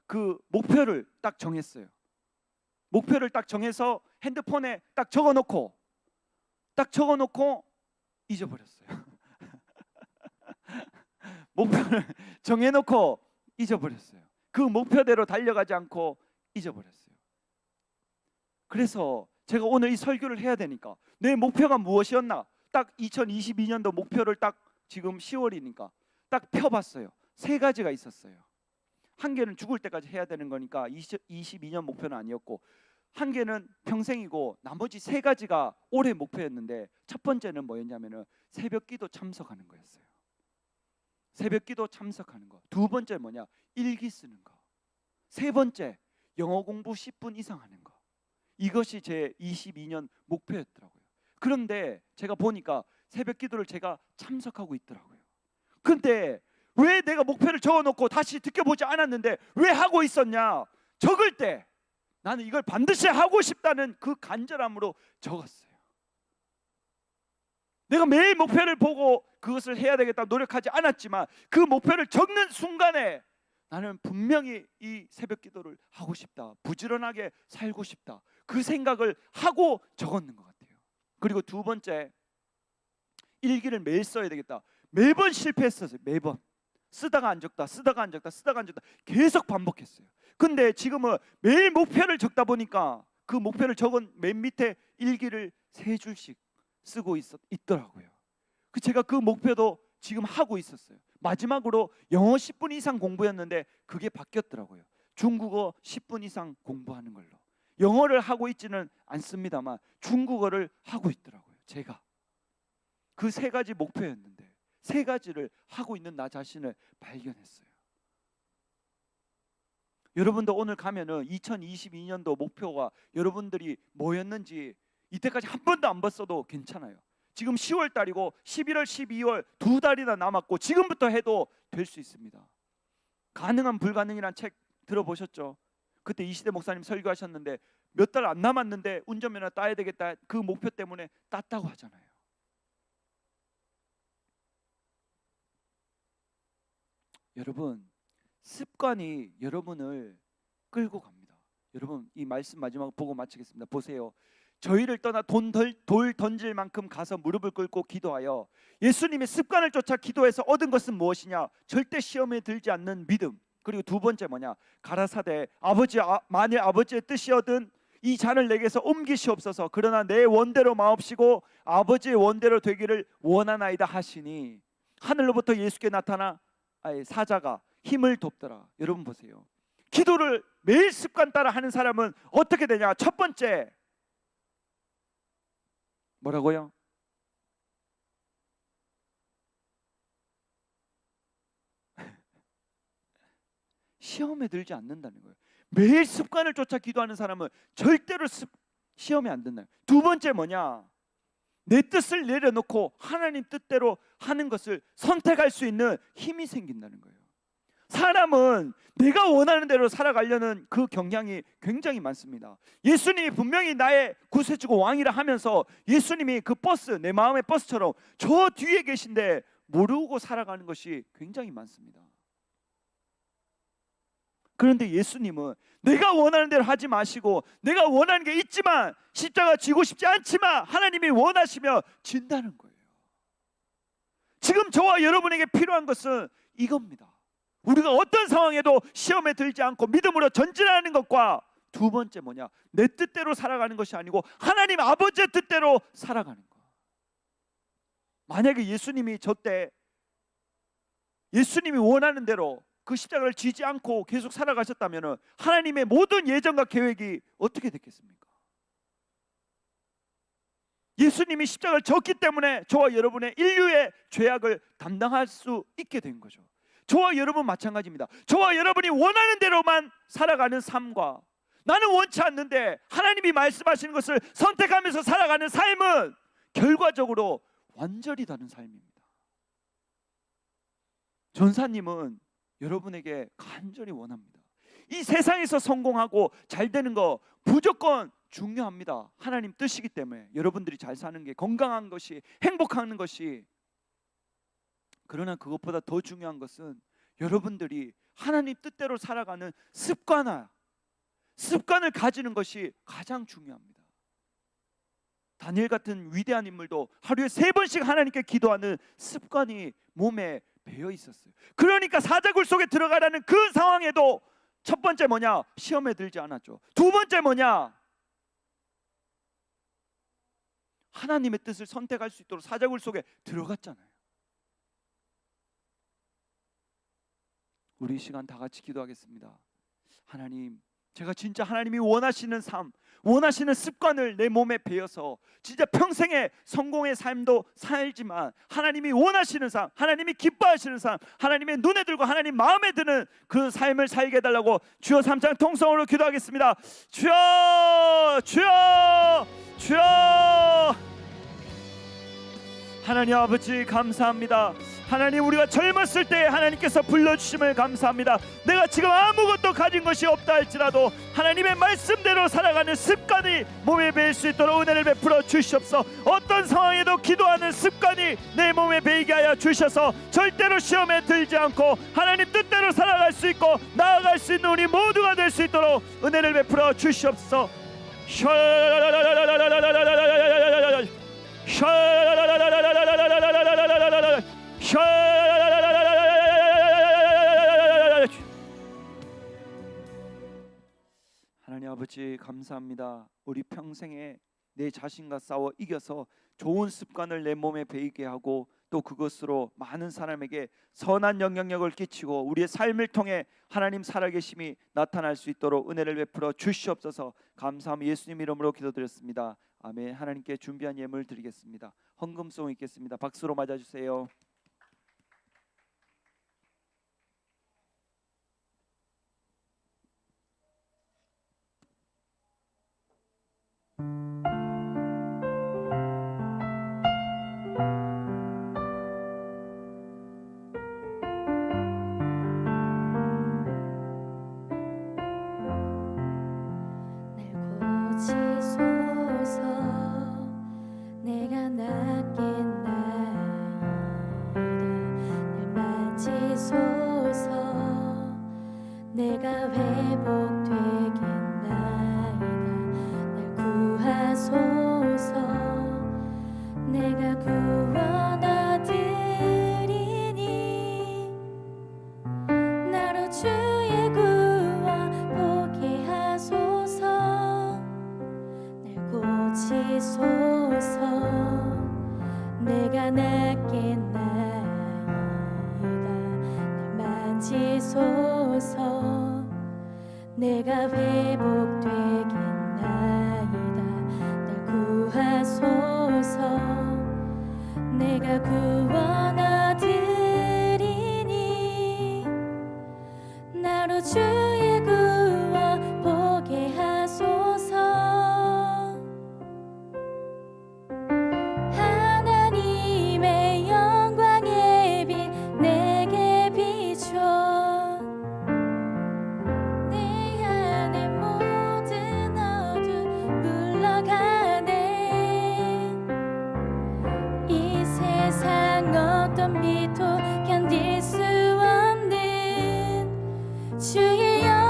그 목표를 딱 정했어요. 목표를 딱 정해서 핸드폰에 딱 적어놓고 잊어버렸어요. 목표를 정해놓고 잊어버렸어요. 그 목표대로 달려가지 않고 잊어버렸어요. 그래서 제가 오늘 이 설교를 해야 되니까 내 목표가 무엇이었나? 딱 2022년도 목표를 딱 지금 10월이니까 딱 펴봤어요. 3가지가 있었어요. 한 개는 죽을 때까지 해야 되는 거니까 22년 목표는 아니었고, 한 개는 평생이고, 나머지 3가지가 올해 목표였는데, 첫 번째는 뭐였냐면은 새벽기도 참석하는 거였어요. 새벽기도 참석하는 거. 두 번째 뭐냐? 일기 쓰는 거. 세 번째 영어 공부 10분 이상 하는 거. 이것이 제 22년 목표였더라고요. 그런데 제가 보니까 새벽기도를 제가 참석하고 있더라고요. 근데 왜 내가 목표를 적어놓고 다시 느껴보지 않았는데 왜 하고 있었냐? 적을 때 나는 이걸 반드시 하고 싶다는 그 간절함으로 적었어요. 내가 매일 목표를 보고 그것을 해야 되겠다 노력하지 않았지만, 그 목표를 적는 순간에 나는 분명히 이 새벽기도를 하고 싶다, 부지런하게 살고 싶다, 그 생각을 하고 적었는 것 같아요. 그리고 두 번째, 일기를 매일 써야 되겠다. 매번 실패했었어요. 매번 쓰다가 안 적다, 쓰다가 안 적다, 쓰다가 안 적다, 계속 반복했어요. 근데 지금은 매일 목표를 적다 보니까 그 목표를 적은 맨 밑에 일기를 3줄씩 쓰고 있더라고요. 제가 그 목표도 지금 하고 있었어요. 마지막으로 영어 10분 이상 공부였는데 그게 바뀌었더라고요. 중국어 10분 이상 공부하는 걸로. 영어를 하고 있지는 않습니다만 중국어를 하고 있더라고요. 제가 그 3가지 목표였는데 3가지를 하고 있는 나 자신을 발견했어요. 여러분도 오늘 가면은 2022년도 목표가 여러분들이 뭐였는지 이때까지 한 번도 안 봤어도 괜찮아요. 지금 10월 달이고 11월, 12월 2달이나 남았고 지금부터 해도 될 수 있습니다. 가능한 불가능이란 책 들어보셨죠? 그때 이시대 목사님 설교하셨는데 몇 달 안 남았는데 운전면허 따야 되겠다, 그 목표 때문에 땄다고 하잖아요. 여러분, 습관이 여러분을 끌고 갑니다. 여러분, 이 말씀 마지막 보고 마치겠습니다. 보세요. 저희를 떠나 돌 던질 만큼 가서 무릎을 꿇고 기도하여 예수님의 습관을 쫓아 기도해서 얻은 것은 무엇이냐? 절대 시험에 들지 않는 믿음. 그리고 두 번째 뭐냐? 가라사대 만일 아버지의 뜻이거든 이 잔을 내게서 옮기시옵소서. 그러나 내 원대로 마옵시고 아버지의 원대로 되기를 원하나이다 하시니, 하늘로부터 예수께 나타나 사자가 힘을 돕더라. 여러분 보세요. 기도를 매일 습관 따라 하는 사람은 어떻게 되냐? 첫 번째 뭐라고요? 시험에 들지 않는다는 거예요. 매일 습관을 쫓아 기도하는 사람은 절대로 시험에 안 든다. 두 번째 뭐냐? 내 뜻을 내려놓고 하나님 뜻대로 하는 것을 선택할 수 있는 힘이 생긴다는 거예요. 사람은 내가 원하는 대로 살아가려는 그 경향이 굉장히 많습니다. 예수님이 분명히 나의 구세주고 왕이라 하면서 예수님이 그 버스, 내 마음의 버스처럼 저 뒤에 계신데 모르고 살아가는 것이 굉장히 많습니다. 그런데 예수님은 내가 원하는 대로 하지 마시고, 내가 원하는 게 있지만 십자가 지고 싶지 않지만 하나님이 원하시면 진다는 거예요. 지금 저와 여러분에게 필요한 것은 이겁니다. 우리가 어떤 상황에도 시험에 들지 않고 믿음으로 전진하는 것과, 두 번째 뭐냐? 내 뜻대로 살아가는 것이 아니고 하나님 아버지의 뜻대로 살아가는 것. 만약에 예수님이 저때 예수님이 원하는 대로 그 십자가를 지지 않고 계속 살아가셨다면 하나님의 모든 예정과 계획이 어떻게 됐겠습니까? 예수님이 십자가를 졌기 때문에 저와 여러분의 인류의 죄악을 담당할 수 있게 된 거죠. 저와 여러분 마찬가지입니다. 저와 여러분이 원하는 대로만 살아가는 삶과 나는 원치 않는데 하나님이 말씀하시는 것을 선택하면서 살아가는 삶은 결과적으로 완전히 다른 삶입니다. 전사님은 여러분에게 간절히 원합니다. 이 세상에서 성공하고 잘 되는 거 무조건 중요합니다. 하나님 뜻이기 때문에 여러분들이 잘 사는 게, 건강한 것이, 행복한 것이. 그러나 그것보다 더 중요한 것은 여러분들이 하나님 뜻대로 살아가는 습관을 가지는 것이 가장 중요합니다. 다니엘 같은 위대한 인물도 하루에 3번씩 하나님께 기도하는 습관이 몸에 배어 있었어요. 그러니까 사자굴 속에 들어가라는 그 상황에도 첫 번째 뭐냐? 시험에 들지 않았죠. 두 번째 뭐냐? 하나님의 뜻을 선택할 수 있도록 사자굴 속에 들어갔잖아요. 우리 이 시간 다 같이 기도하겠습니다. 하나님, 제가 진짜 하나님이 원하시는 삶, 원하시는 습관을 내 몸에 배어서 진짜 평생의 성공의 삶도 살지만 하나님이 원하시는 삶, 하나님이 기뻐하시는 삶, 하나님의 눈에 들고 하나님 마음에 드는 그 삶을 살게 해달라고 주여 3장 통성으로 기도하겠습니다. 주여, 주여, 주여. 하나님 아버지 감사합니다. 하나님, 우리가 젊었을 때 하나님께서 불러주심을 감사합니다. 내가 지금 아무것도 가진 것이 없다 할지라도 하나님의 말씀대로 살아가는 습관이 몸에 배일 수 있도록 은혜를 베풀어 주시옵소서. 어떤 상황에도 기도하는 습관이 내 몸에 배이게 하여 주셔서 절대로 시험에 들지 않고 하나님 뜻대로 살아갈 수 있고 나아갈 수 있는 우리 모두가 될 수 있도록 은혜를 베풀어 주시옵소서. 하나님 아버지 감사합니다. 우리 평생에 내 자신과 싸워 이겨서 좋은 습관을 내 몸에 배이게 하고 또 그것으로 많은 사람에게 선한 영향력을 끼치고 우리의 삶을 통해 하나님 살아계심이 나타날 수 있도록 은혜를 베풀어 주시옵소서. 감사하며 예수님 이름으로 기도드렸습니다. 아멘. 하나님께 준비한 예물 드리겠습니다. 헌금송 있겠습니다. 박수로 맞아주세요. 내가 회복되겠나이다. 날 구하소서. 내가 구원 얻으리니 나로 주의 구원 보게 하소서. 날 고치소서. 내가 낫겠나이다. 날 만지소서. 내가 회복되겠나이다. 날 구하소서. 내가 구원 얻으리니 나로 주의 구원 보게 하소서. 하나님의 영광의 빛 내게 비춰 어떤 빛도 견딜 수 없는 주의 영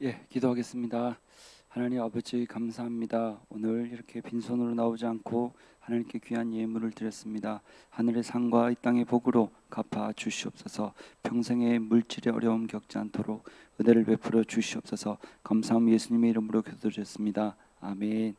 예, 기도하겠습니다. 하나님 아버지 감사합니다. 오늘 이렇게 빈손으로 나오지 않고 하나님께 귀한 예물을 드렸습니다. 하늘의 상과 이 땅의 복으로 갚아 주시옵소서. 평생의 물질의 어려움 겪지 않도록 은혜를 베풀어 주시옵소서. 감사함 예수님의 이름으로 기도드렸습니다. 아멘.